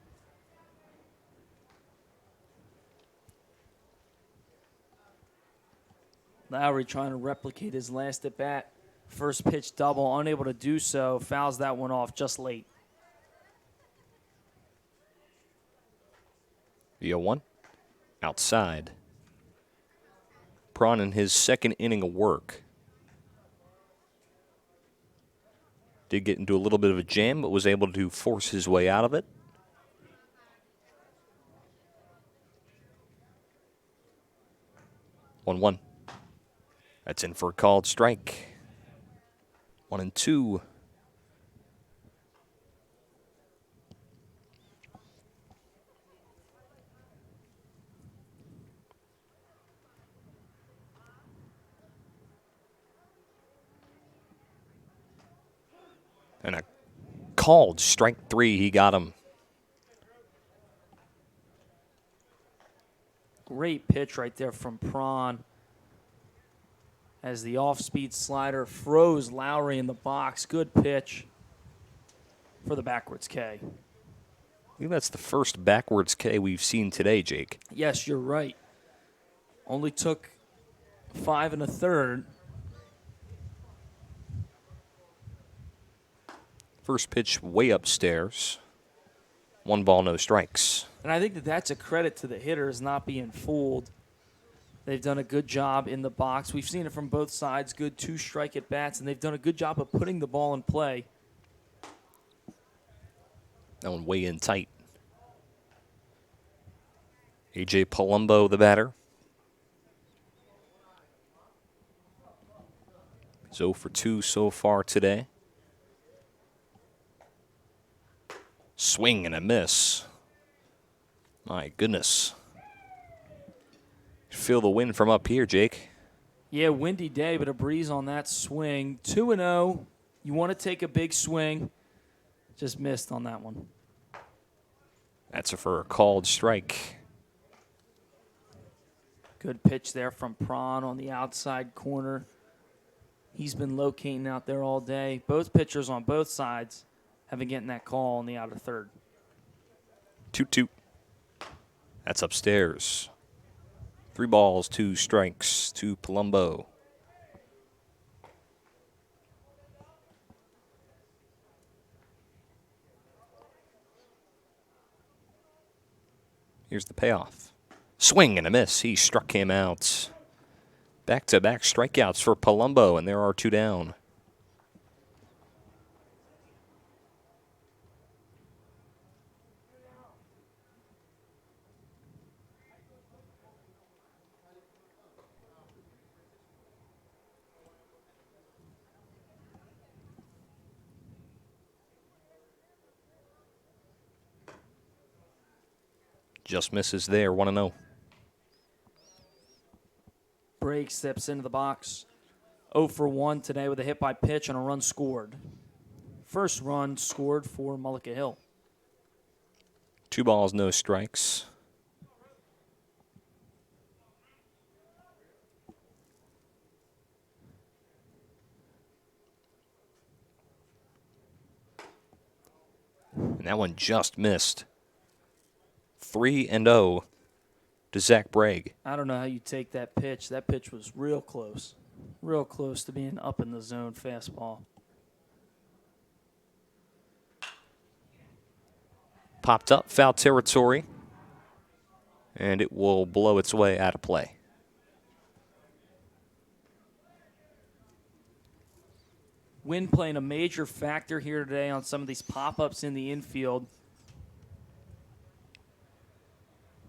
Lowry trying to replicate his last at bat. First pitch double, unable to do so. Fouls that one off just late. The 0-1. Outside. Prawn in his second inning of work. Did get into a little bit of a jam, but was able to force his way out of it. One. That's in for a called strike. 1-2. And a called strike 3. He got him. Great pitch right there from Prawn. As the off-speed slider froze Lowry in the box. Good pitch for the backwards K. I think that's the first backwards K we've seen today, Jake. Yes, you're right. Only took 5 1/3. First pitch way upstairs. 1 ball, no strikes. And I think that that's a credit to the hitters not being fooled. They've done a good job in the box. We've seen it from both sides, good 2-strike at bats, and they've done a good job of putting the ball in play. That one way in tight. A.J. Palumbo, the batter. He's 0 for 2 so far today. Swing and a miss. My goodness. Feel the wind from up here, Jake. Yeah, windy day, but a breeze on that swing. 2-0. You want to take a big swing. Just missed on that one. That's for a called strike. Good pitch there from Prawn on the outside corner. He's been locating out there all day. Both pitchers on both sides have been getting that call on the outer third. 2-2. That's upstairs. 3 balls, 2 strikes to Palumbo. Here's the payoff. Swing and a miss. He struck him out. Back-to-back strikeouts for Palumbo, and there are 2 down. Just misses there, 1-0. Brake steps into the box. 0 for 1 today with a hit by pitch and a run scored. First run scored for Mullica Hill. 2 balls, no strikes. And that one just missed. 3-0 to Zach Bragg. I don't know how you take that pitch. That pitch was real close. Real close to being up in the zone fastball. Popped up, foul territory. And it will blow its way out of play. Wind playing a major factor here today on some of these pop-ups in the infield.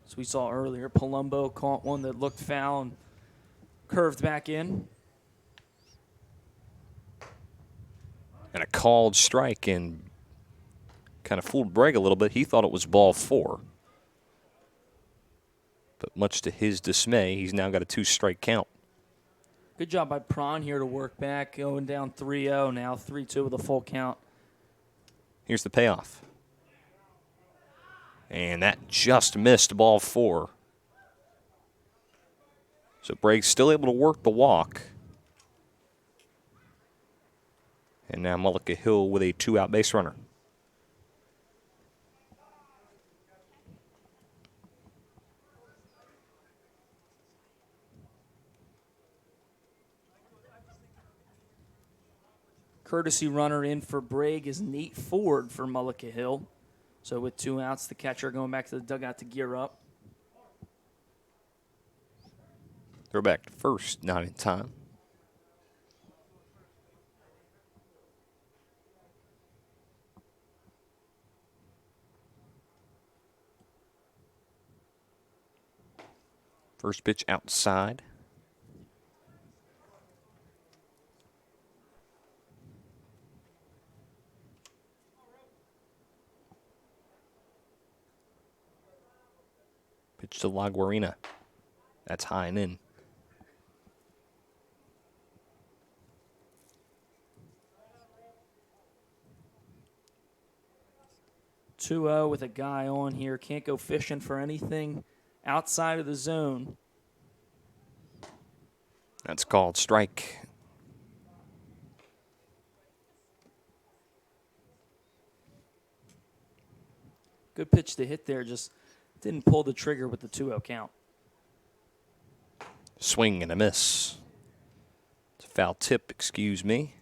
As we saw earlier, Palumbo caught one that looked foul and curved back in. And a called strike, and kind of fooled Bragg a little bit. He thought it was ball 4. But much to his dismay, he's now got a 2-strike count. Good job by Prawn here to work back, going down 3-0 now, 3-2 with a full count. Here's the payoff. And that just missed ball 4. So Bragg's still able to work the walk. And now Mullica Hill with a 2-out base runner. Courtesy runner in for Bragg is Nate Ford for Mullica Hill. So with 2 outs, the catcher going back to the dugout to gear up. Throw back to first, not in time. First pitch outside. Pitch to LaGuarina. That's high and in. Two-0 with a guy on here. Can't go fishing for anything outside of the zone. That's called strike. Good pitch to hit there. Just didn't pull the trigger with the 2-0 count. Swing and a miss. It's a foul tip, excuse me.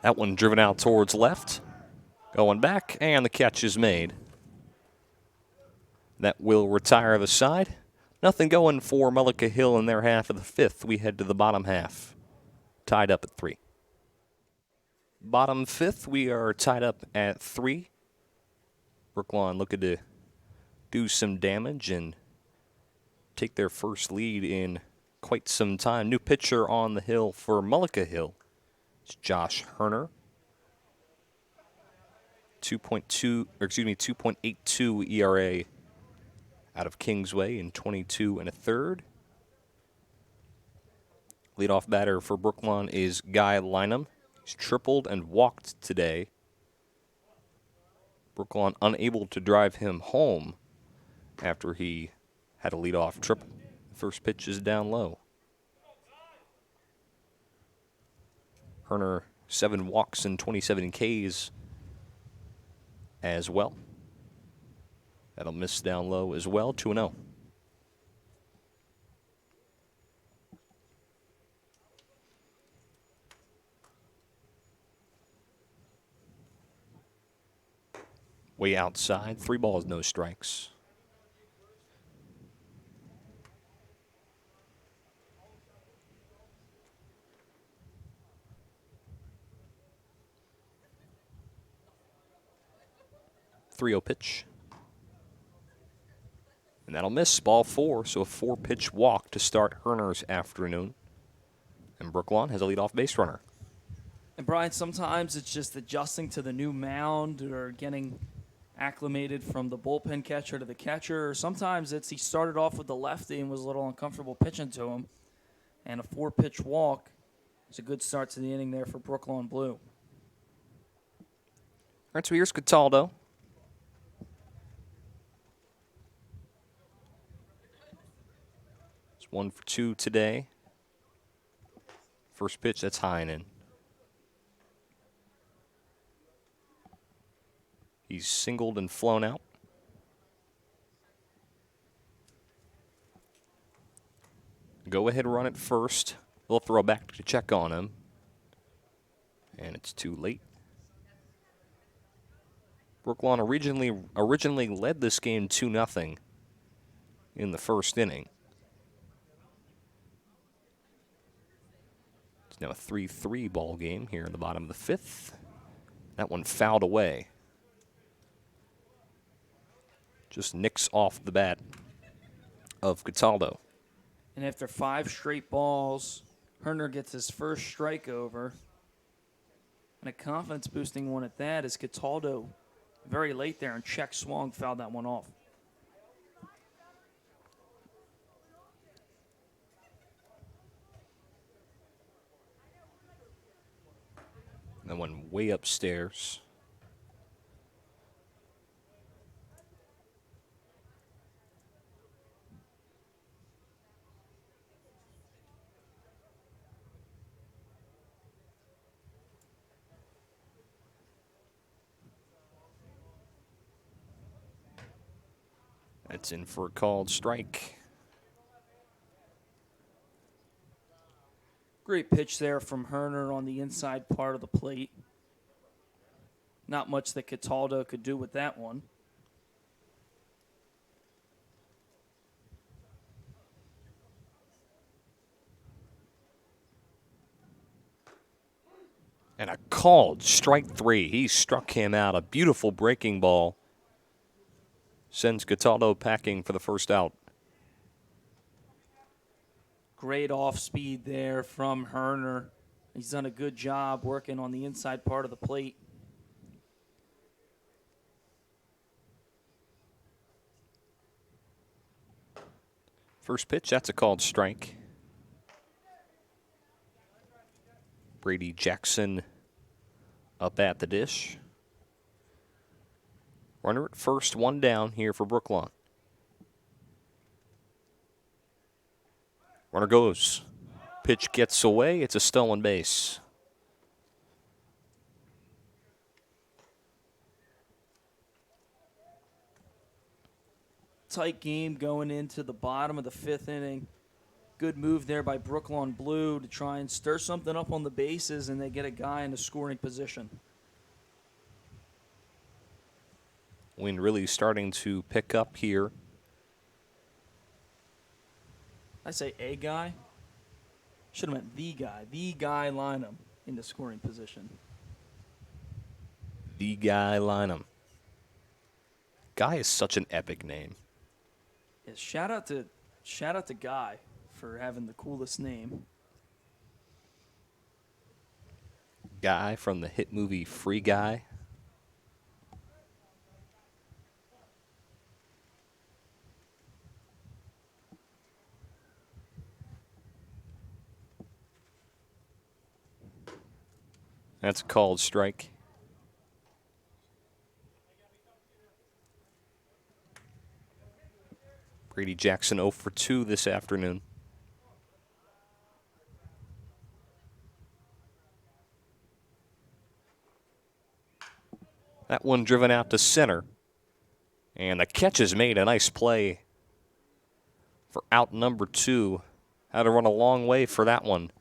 That one driven out towards left. Going back, and the catch is made. That will retire the side. Nothing going for Mullica Hill in their half of the fifth. We head to the bottom half. Tied up at 3. Bottom fifth, we are tied up at 3. Brooklawn looking to do some damage and take their first lead in quite some time. New pitcher on the hill for Mullica Hill. It's Josh Herner. 2.82 ERA out of Kingsway in 22 1/3. Leadoff batter for Brooklawn is Guy Lynham. He's tripled and walked today. Brooklawn unable to drive him home after he had a leadoff triple. First pitch is down low. Herner, 7 walks and 27 Ks as well. That'll miss down low as well, 2-0. Way outside, 3 balls, no strikes. .30 pitch. And that'll miss, ball 4, so a 4-pitch walk to start Herner's afternoon. And Brooklawn has a leadoff base runner. And Brian, sometimes it's just adjusting to the new mound or getting acclimated from the bullpen catcher to the catcher. Or sometimes it's he started off with the lefty and was a little uncomfortable pitching to him. And a 4-pitch walk is a good start to the inning there for Brooklawn Blue. All right, so here's Cataldo. It's 1 for 2 today. First pitch, that's high and in. He's singled and flown out. Go ahead, run it first. They'll throw back to check on him. And it's too late. Brooklawn originally led this game 2-0 in the first inning. It's now a 3-3 ball game here in the bottom of the fifth. That one fouled away. Just nicks off the bat of Cataldo. And after 5 straight balls, Herner gets his first strike over. And a confidence-boosting one at that as Cataldo very late there and check swung, fouled that one off. That one way upstairs. That's in for a called strike. Great pitch there from Herner on the inside part of the plate. Not much that Cataldo could do with that one. And a called strike 3. He struck him out. A beautiful breaking ball. Sends Cataldo packing for the first out. Great off speed there from Herner. He's done a good job working on the inside part of the plate. First pitch, that's a called strike. Brady Jackson up at the dish. Runner at first, one down here for Brooklawn. Runner goes. Pitch gets away. It's a stolen base. Tight game going into the bottom of the 5th inning. Good move there by Brooklawn Blue to try and stir something up on the bases, and they get a guy in a scoring position. Wind really starting to pick up here. I say a guy. Should have meant the guy. The guy line him in the scoring position. The Guy Lineham. Guy is such an epic name. Yeah, shout out to Guy for having the coolest name. Guy from the hit movie Free Guy. That's a called strike. Brady Jackson 0 for 2 this afternoon. That one driven out to center. And the catch is made. A nice play for out number 2. Had to run a long way for that one.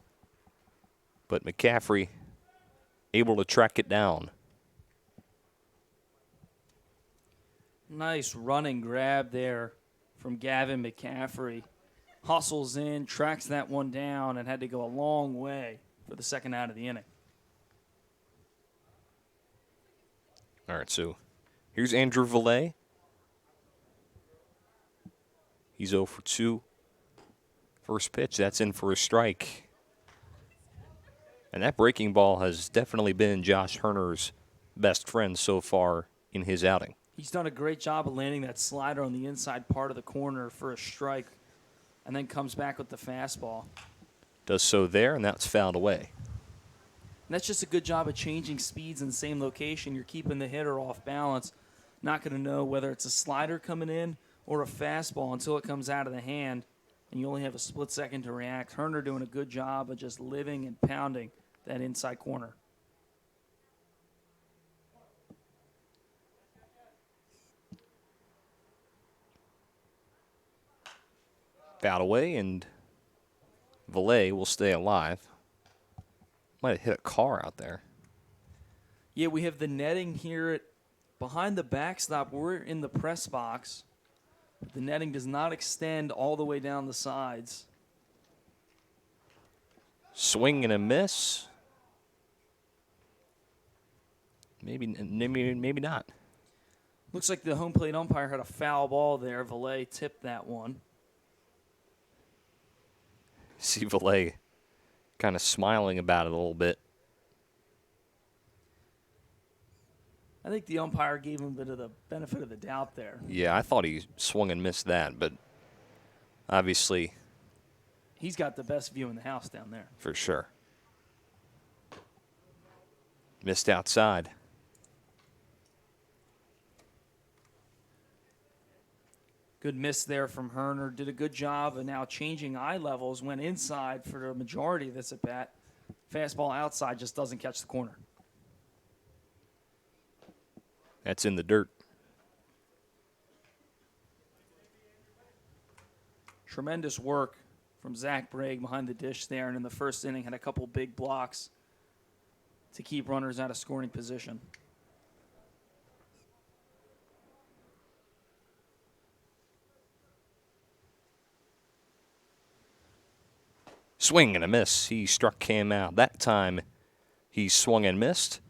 But McCaffrey able to track it down. Nice running grab there from Gavin McCaffrey. Hustles in, tracks that one down, and had to go a long way for the second out of the inning. All right, so here's Andrew Valet. He's 0 for 2. First pitch, that's in for a strike. And that breaking ball has definitely been Josh Herner's best friend so far in his outing. He's done a great job of landing that slider on the inside part of the corner for a strike, and then comes back with the fastball. Does so there, and that's fouled away. And that's just a good job of changing speeds in the same location. You're keeping the hitter off balance. Not going to know whether it's a slider coming in or a fastball until it comes out of the hand, and you only have a split second to react. Herner doing a good job of just living and pounding that inside corner. Fouled away, and Valet will stay alive. Might have hit a car out there. Yeah, we have the netting here behind the backstop. We're in the press box. The netting does not extend all the way down the sides. Swing and a miss. Maybe not. Looks like the home plate umpire had a foul ball there. Valet tipped that one. See Valet kind of smiling about it a little bit. I think the umpire gave him a bit of the benefit of the doubt there. Yeah, I thought he swung and missed that, but obviously, He's got the best view in the house down there. for sure. Missed outside. Good miss there from Herner. Did a good job of now changing eye levels. Went inside for the majority of this at bat. Fastball outside just doesn't catch the corner. That's in the dirt. Tremendous work from Zach Bragg behind the dish there, and in the first inning had a couple big blocks to keep runners out of scoring position. Swing and a miss. He struck Cam out. That time he swung and missed.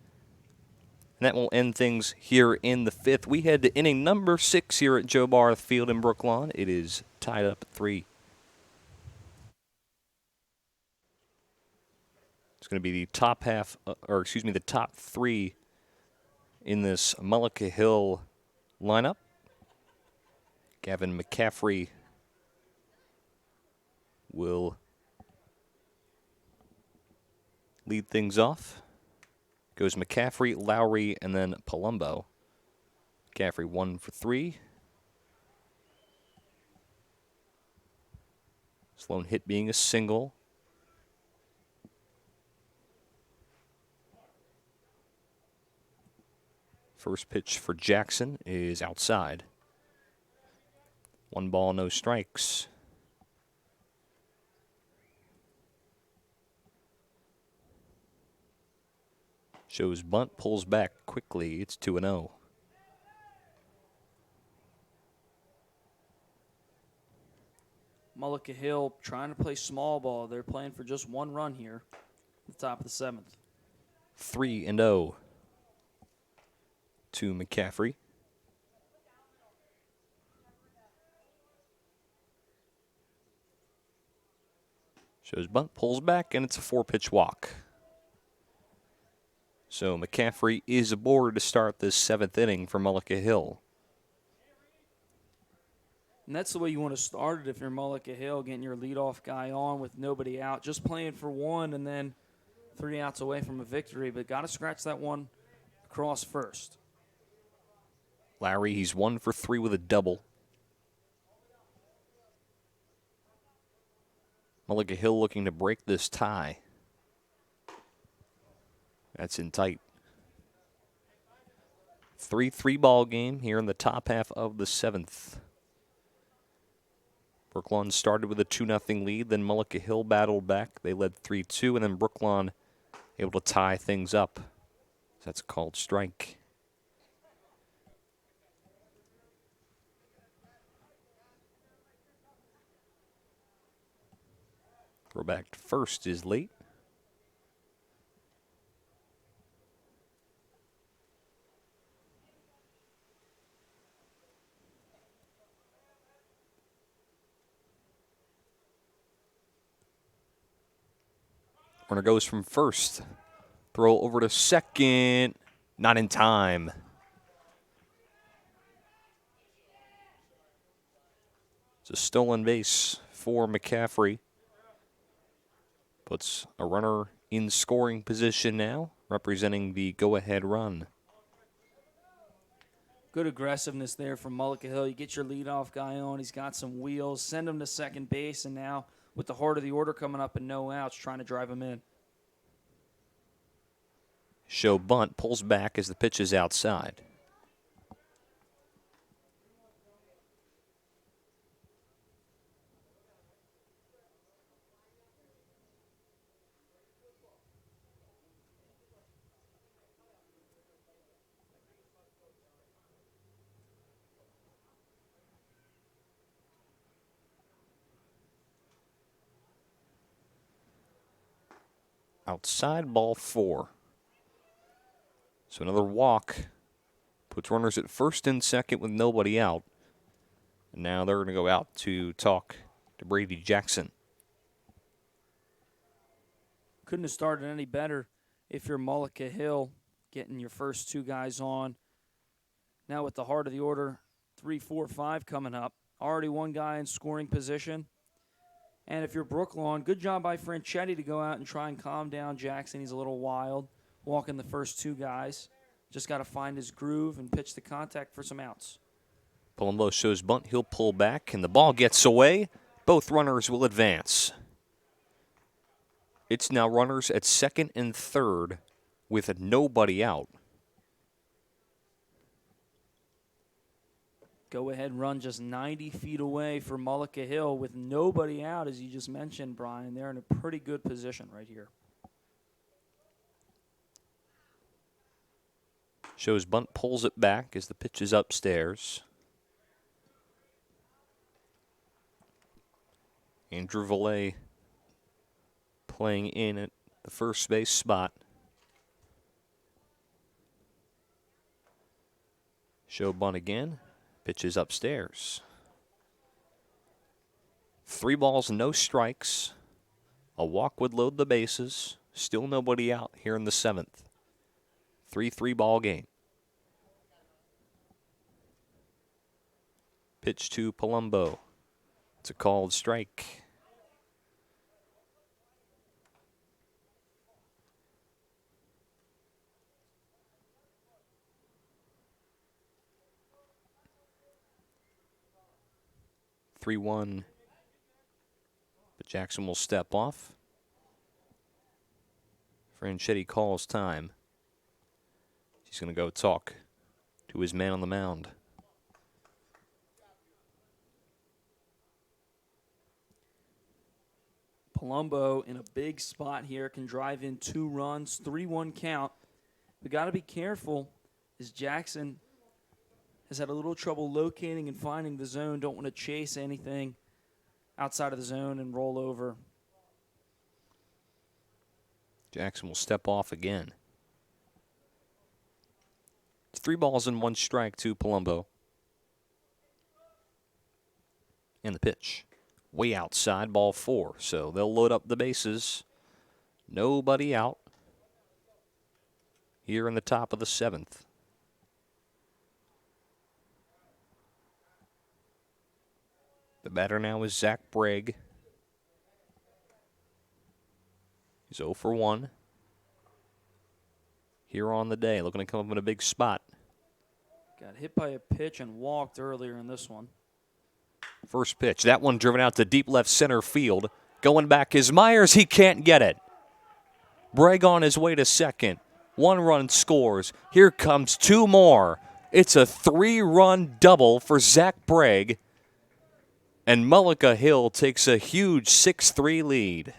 And that will end things here in the fifth. We head to inning number 6 here at Joe Barth Field in Brooklawn. It is tied up at 3. It's going to be the top the top 3 in this Mullica Hill lineup. Gavin McCaffrey will lead things off. Goes McCaffrey, Lowry, and then Palumbo. McCaffrey 1 for 3. Sloan hit being a single. First pitch for Jackson is outside. 1 ball, no strikes. Shows bunt, pulls back quickly. It's 2-0. Mullica Hill trying to play small ball. They're playing for just 1 run here at the top of the 7th. 3-0 to McCaffrey. Shows bunt, pulls back, and it's a 4-pitch walk. So McCaffrey is aboard to start this 7th inning for Mullica Hill. And that's the way you want to start it if you're Mullica Hill, getting your leadoff guy on with nobody out, just playing for 1 and then 3 outs away from a victory, but got to scratch that one across first. Lowry, he's 1 for 3 with a double. Mullica Hill looking to break this tie. That's in tight. 3-3 ball game here in the top half of the 7th. Brooklawn started with a 2-0 lead, then Mullica Hill battled back. They led 3-2, and then Brooklawn able to tie things up. That's a called strike. Throw back to first is late. Runner goes from first. Throw over to second. Not in time. It's a stolen base for McCaffrey. Puts a runner in scoring position now, representing the go-ahead run. Good aggressiveness there from Mullica Hill. You get your leadoff guy on. He's got some wheels. Send him to second base, and now with the heart of the order coming up and no outs, trying to drive him in. Show bunt, pulls back as the pitch is outside. Outside, ball 4. So another walk puts runners at first and second with nobody out. And now they're going to go out to talk to Brady Jackson. Couldn't have started any better if you're Mullica Hill, getting your first 2 guys on. Now with the heart of the order, 3, 4, 5 coming up. Already 1 guy in scoring position. And if you're Brooklawn, good job by Franchetti to go out and try and calm down Jackson. He's a little wild, walking the first 2 guys. Just got to find his groove and pitch the contact for some outs. Palumbo shows bunt. He'll pull back, and the ball gets away. Both runners will advance. It's now runners at second and third with nobody out. Go-ahead run just 90 feet away for Mullica Hill with nobody out, as you just mentioned, Brian. They're in a pretty good position right here. Shows bunt, pulls it back as the pitch is upstairs. Andrew Valet playing in at the first base spot. Show bunt again. Pitch is upstairs. 3 balls, no strikes. A walk would load the bases. Still nobody out here in the 7th. 3-3 ball game. Pitch to Palumbo. It's a called strike. (3-1). But Jackson will step off. Franchetti calls time. He's going to go talk to his man on the mound. Palumbo in a big spot here, can drive in 2 runs, 3-1 count. We got to be careful as Jackson has had a little trouble locating and finding the zone. Don't want to chase anything outside of the zone and roll over. Jackson will step off again. It's 3 balls and 1 strike to Palumbo. And the pitch. Way outside, ball 4. So they'll load up the bases. Nobody out here in the top of the 7th. The batter now is Zach Bragg. He's 0 for 1 here on the day, looking to come up in a big spot. Got hit by a pitch and walked earlier in this one. First pitch, that one driven out to deep left center field. Going back is Myers, he can't get it. Bragg on his way to second. 1 run scores. Here comes 2 more. It's a 3-run double for Zach Bragg. And Mullica Hill takes a huge 6-3 lead.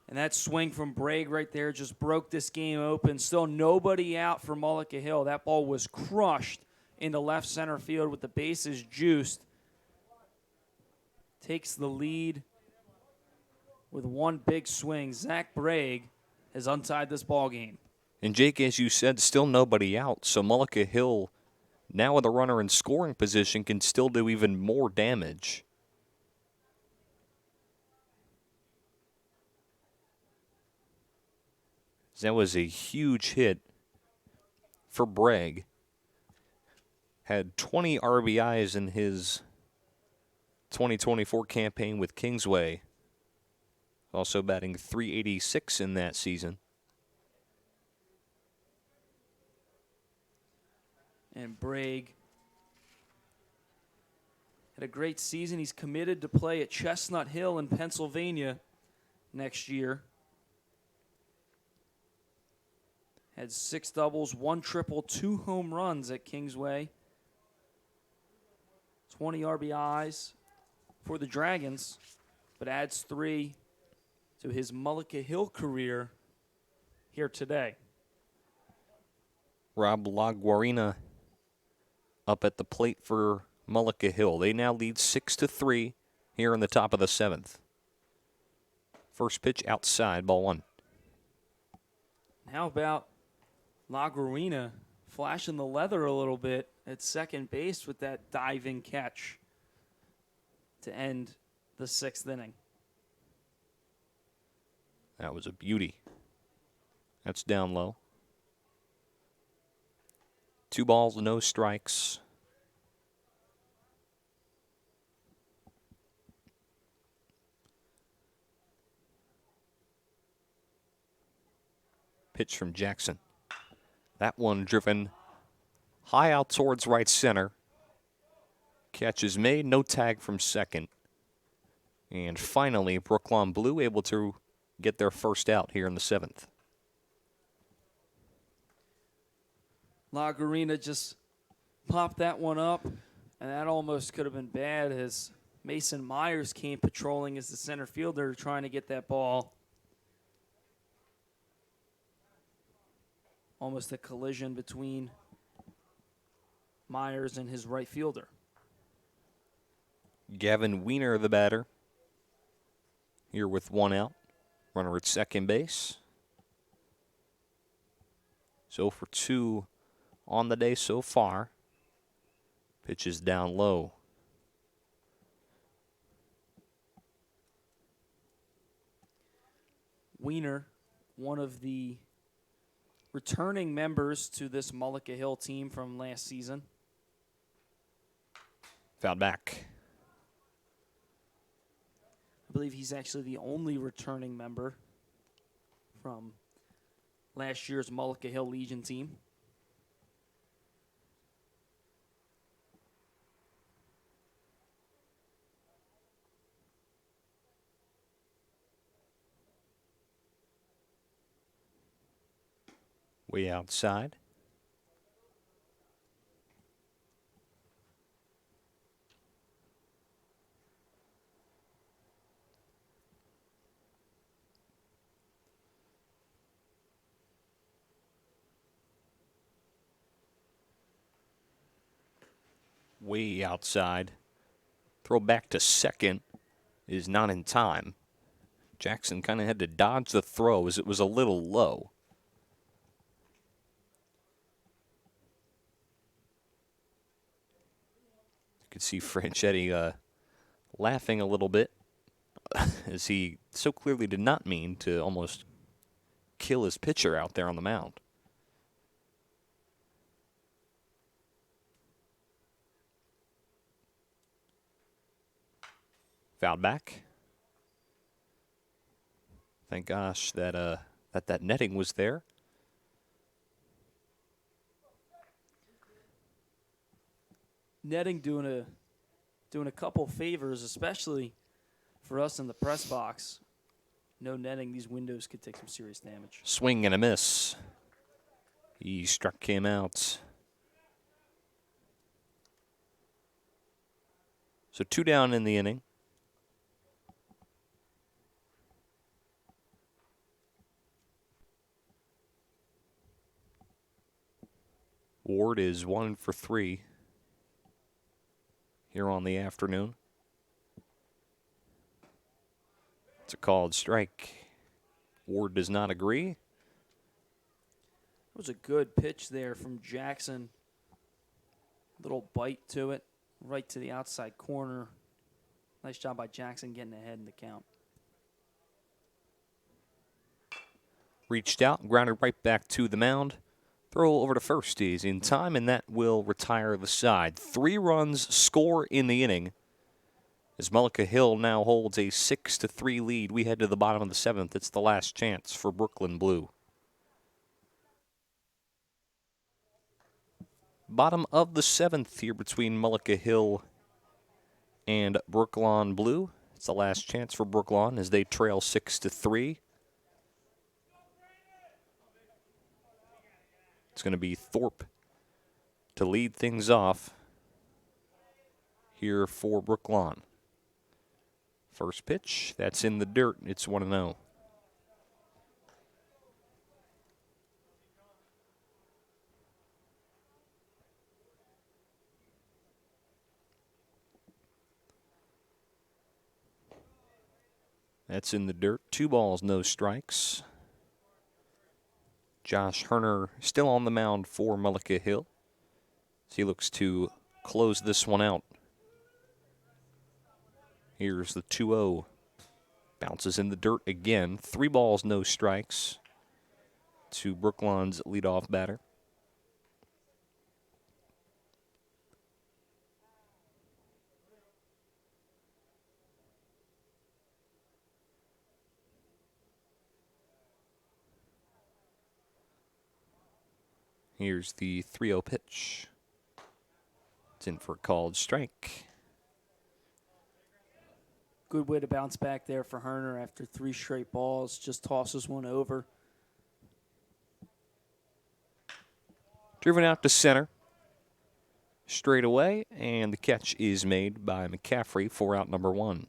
And that swing from Bragg right there just broke this game open. Still nobody out for Mullica Hill. That ball was crushed into left center field with the bases juiced. Takes the lead with 1 big swing. Zach Bragg has untied this ball game. And Jake, as you said, still nobody out. So Mullica Hill, now with a runner in scoring position, can still do even more damage. That was a huge hit for Bragg. Had 20 RBIs in his 2024 campaign with Kingsway. Also batting .386 in that season. And Bragg had a great season. He's committed to play at Chestnut Hill in Pennsylvania next year. Had 6 doubles, 1 triple, 2 home runs at Kingsway. 20 RBIs for the Dragons, but adds 3 to his Mullica Hill career here today. Rob LaGuarina up at the plate for Mullica Hill. They now lead 6-3 here in the top of the 7th. First pitch outside, ball 1. How about LaGuarina flashing the leather a little bit at second base with that diving catch to end the 6th inning. That was a beauty. That's down low. 2 balls, no strikes. Pitch from Jackson. That one driven high out towards right center. Catch is made, no tag from second. And finally, Brooklawn Blue able to get their first out here in the 7th. LaGuarina just popped that one up And that almost could have been bad as Mason Myers came patrolling as the center fielder trying to get that ball. Almost a collision between Myers and his right fielder. Gavin Wiener, the batter, here with 1 out. Runner at second base. So for 2 on the day so far. Pitch is down low. Wiener, one of the returning members to this Mullica Hill team from last season. Fouled back. I believe he's actually the only returning member from last year's Mullica Hill Legion team. Way outside. Way outside. Throw back to second is not in time. Jackson kind of had to dodge the throw as it was a little low. You could see Franchetti laughing a little bit as he so clearly did not mean to almost kill his pitcher out there on the mound. Fouled back. Thank gosh that that netting was there. Netting doing a couple favors, especially for us in the press box. No netting, these windows could take some serious damage. Swing and a miss. He struck him out. So 2 down in the inning. Ward is 1 for 3 here on the afternoon. It's a called strike. Ward does not agree. It was a good pitch there from Jackson. Little bite to it, right to the outside corner. Nice job by Jackson getting ahead in the count. Reached out, grounded right back to the mound. Throw over to first is in time, and that will retire the side. 3 runs score in the inning as Mullica Hill now holds a 6-3 lead. We head to the bottom of the 7th. It's the last chance for Brooklyn Blue. Bottom of the 7th here between Mullica Hill and Brooklawn Blue. It's the last chance for Brooklawn as they trail 6-3. It's going to be Thorpe to lead things off here for Brooklawn. First pitch, that's in the dirt. It's 1-0. That's in the dirt. 2 balls, no strikes. Josh Herner still on the mound for Mullica Hill. So he looks to close this one out. Here's the 2-0. Bounces in the dirt again. 3 balls, no strikes to Brooklawn's leadoff batter. Here's the 3-0 pitch. It's in for a called strike. Good way to bounce back there for Herner after 3 straight balls. Just tosses one over. Driven out to center. straight away, and the catch is made by McCaffrey for out number 1.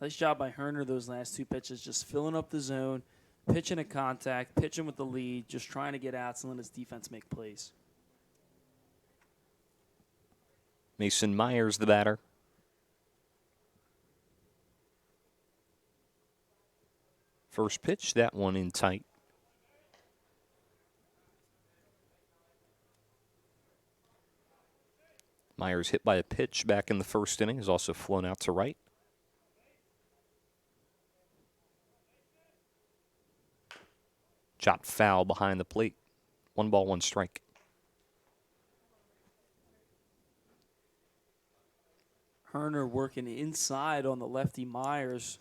Nice job by Herner those last 2 pitches, just filling up the zone, pitching a contact, pitching with the lead, just trying to get outs and let his defense make plays. Mason Myers, the batter. First pitch, that one in tight. Myers hit by a pitch back in the first inning, is also flown out to right. Shot foul behind the plate. 1 ball, 1 strike. Herner working inside on the lefty Myers,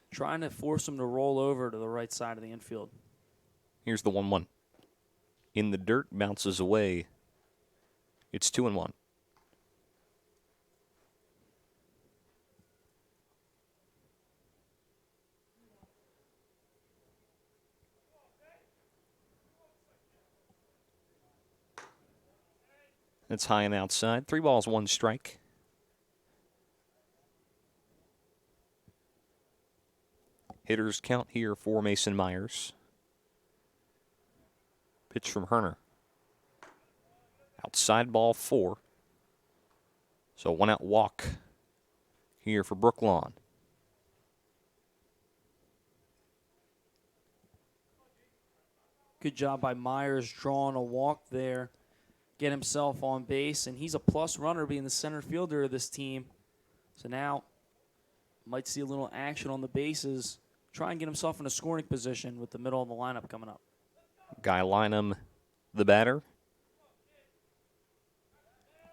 trying to force him to roll over to the right side of the infield. Here's the 1-1. In the dirt, bounces away. It's 2-1. It's high and outside. 3 balls, 1 strike. Hitters count here for Mason Myers. Pitch from Herner. Outside ball 4. So 1 out walk here for Brooklawn. Good job by Myers drawing a walk there. Get himself on base, and he's a plus runner being the center fielder of this team. So now might see a little action on the bases. Try and get himself in a scoring position with the middle of the lineup coming up. Guy Lynham, the batter.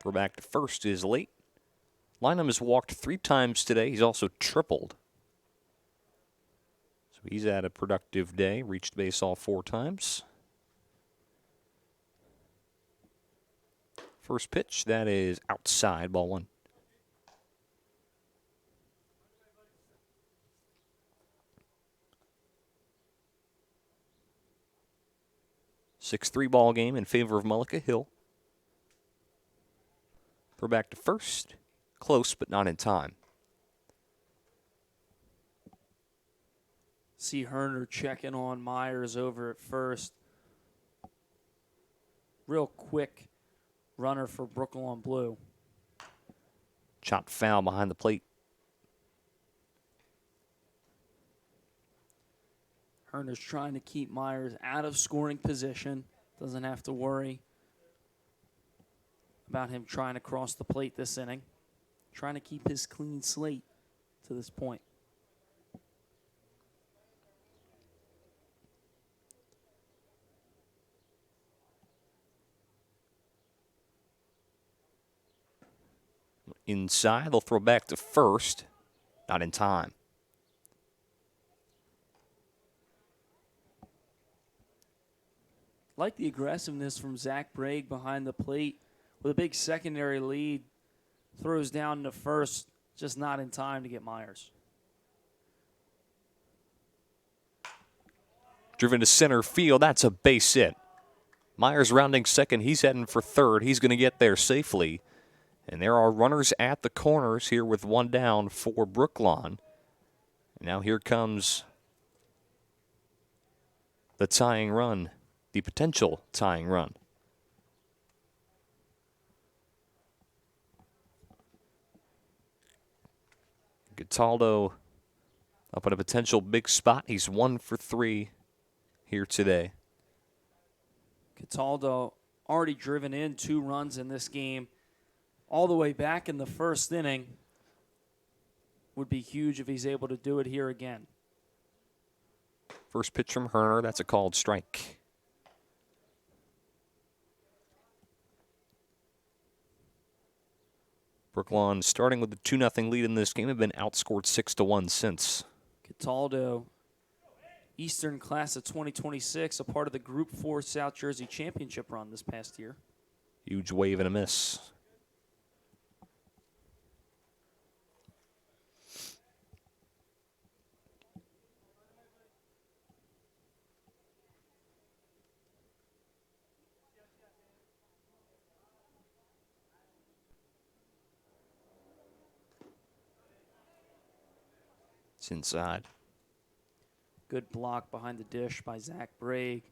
Throw back to first is late. Lynham has walked 3 times today. He's also tripled. So he's had a productive day. Reached base all 4 times. First pitch, that is outside, ball 1. Six-3 ball game in favor of Mullica Hill. Throw back to first. Close, but not in time. See Herner checking on Myers over at first. Real quick runner for Brooklawn Blue. Shot foul behind the plate. Herner's trying to keep Myers out of scoring position. Doesn't have to worry about him trying to cross the plate this inning. Trying to keep his clean slate to this point. Inside, they'll throw back to first. Not in time. Like the aggressiveness from Zach Bragg behind the plate with a big secondary lead. Throws down to first, just not in time to get Myers. Driven to center field. That's a base hit. Myers rounding second. He's heading for third. He's going to get there safely. And there are runners at the corners here with 1 down for Brooklawn. Now here comes the tying run, the potential tying run. Cataldo up at a potential big spot. He's 1 for 3 here today. Cataldo already driven in 2 runs in this game. All the way back in the first inning. Would be huge if he's able to do it here again. First pitch from Herner. That's a called strike. Brooklawn, starting with the 2-0 lead in this game, have been outscored 6-1 since. Cataldo, Eastern class of 2026, a part of the Group 4 South Jersey Championship run this past year. Huge wave and a miss. It's inside. Good block behind the dish by Zach Bragg.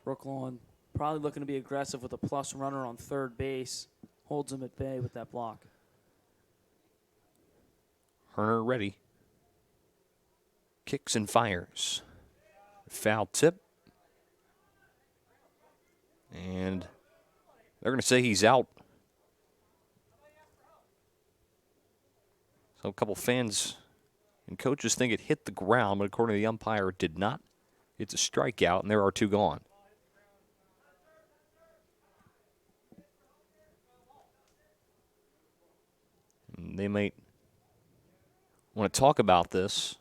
Brooklawn probably looking to be aggressive with a plus runner on third base. Holds him at bay with that block. Herner ready. Kicks and fires. Foul tip. And they're going to say he's out. So a couple fans and coaches think it hit the ground, but according to the umpire, it did not. It's a strikeout, and there are two gone. And they might want to talk about this.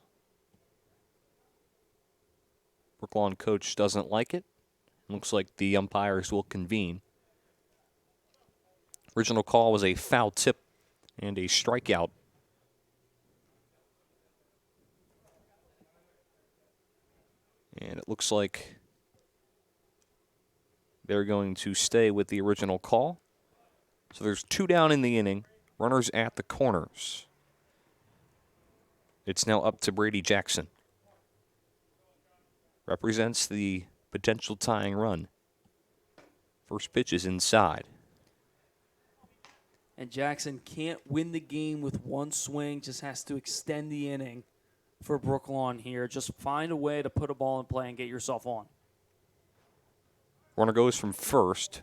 Brooklawn coach doesn't like it. Looks like the umpires will convene. Original call was a foul tip and a strikeout. And it looks like they're going to stay with the original call. So there's two down in the inning. Runners at the corners. It's now up to Brady Jackson. Represents the potential tying run. First pitch is inside. And Jackson can't win the game with one swing, just has to extend the inning for Brooklawn here. Just find a way to put a ball in play and get yourself on. Runner goes from first.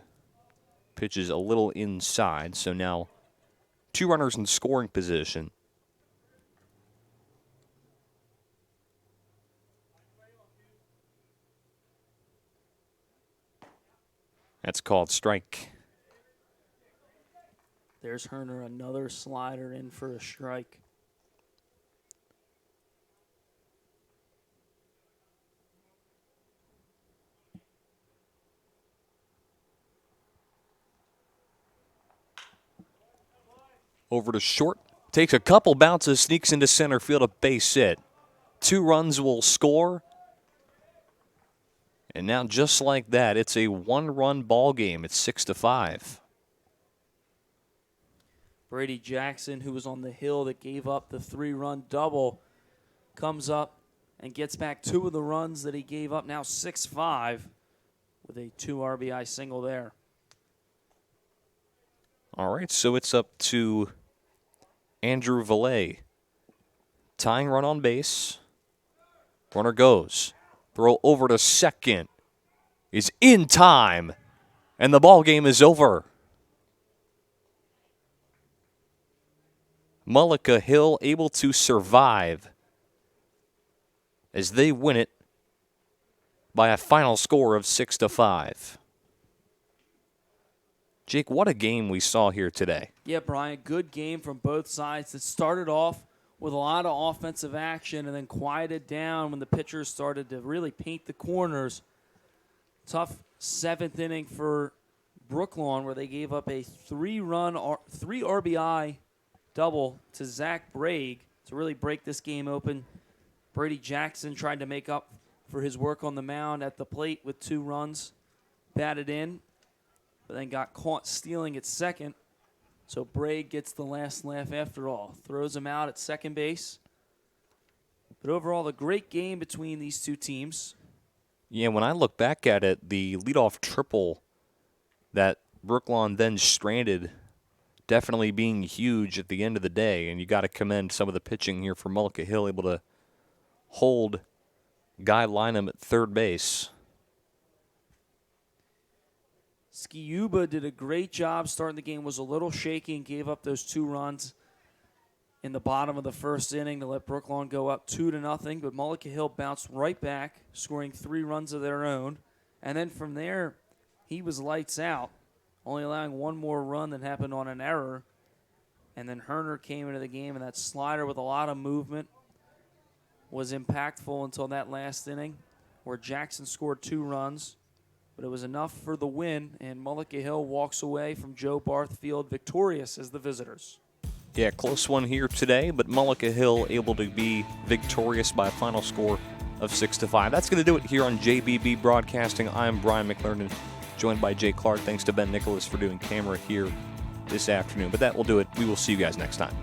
Pitch is a little inside, so now two runners in scoring position. That's called strike. There's Herner, another slider in for a strike. Over to short. Takes a couple bounces, sneaks into center field, a base hit. 2 runs will score. And now just like that, it's a 1-run ball game. It's 6-5. Brady Jackson, who was on the hill that gave up the 3-run double, comes up and gets back 2 of the runs that he gave up. Now 6-5 with a 2 RBI single there. All right, so it's up to Andrew Valet. Tying run on base. Runner goes. Throw over to second is in time, and the ball game is over. Mullica Hill able to survive as they win it by a final score of 6-5. Jake, what a game we saw here today. Yeah, Brian, good game from both sides. It started off with a lot of offensive action and then quieted down when the pitchers started to really paint the corners. Tough 7th inning for Brooklawn where they gave up a 3 RBI double to Zach Bragg to really break this game open. Brady Jackson tried to make up for his work on the mound at the plate with 2 runs, batted in, but then got caught stealing at second. So Bragg gets the last laugh after all. Throws him out at second base. But overall, a great game between these two teams. Yeah, when I look back at it, the leadoff triple that Brooklawn then stranded definitely being huge at the end of the day. And you got to commend some of the pitching here for Mullica Hill, able to hold Guy Lynham at third base. Skiuba did a great job starting the game, was a little shaky and gave up those 2 runs in the bottom of the first inning to let Brooklawn go up 2-0. But Mullica Hill bounced right back, scoring 3 runs of their own. And then from there, he was lights out, only allowing 1 more run that happened on an error. And then Herner came into the game, and that slider with a lot of movement was impactful until that last inning where Jackson scored 2 runs. But it was enough for the win, and Mullica Hill walks away from Joe Barth Field victorious as the visitors. Yeah, close one here today, but Mullica Hill able to be victorious by a final score of 6-5. That's going to do it here on JBB Broadcasting. I'm Brian McLernon, joined by Jay Clark. Thanks to Ben Nicholas for doing camera here this afternoon. But that will do it. We will see you guys next time.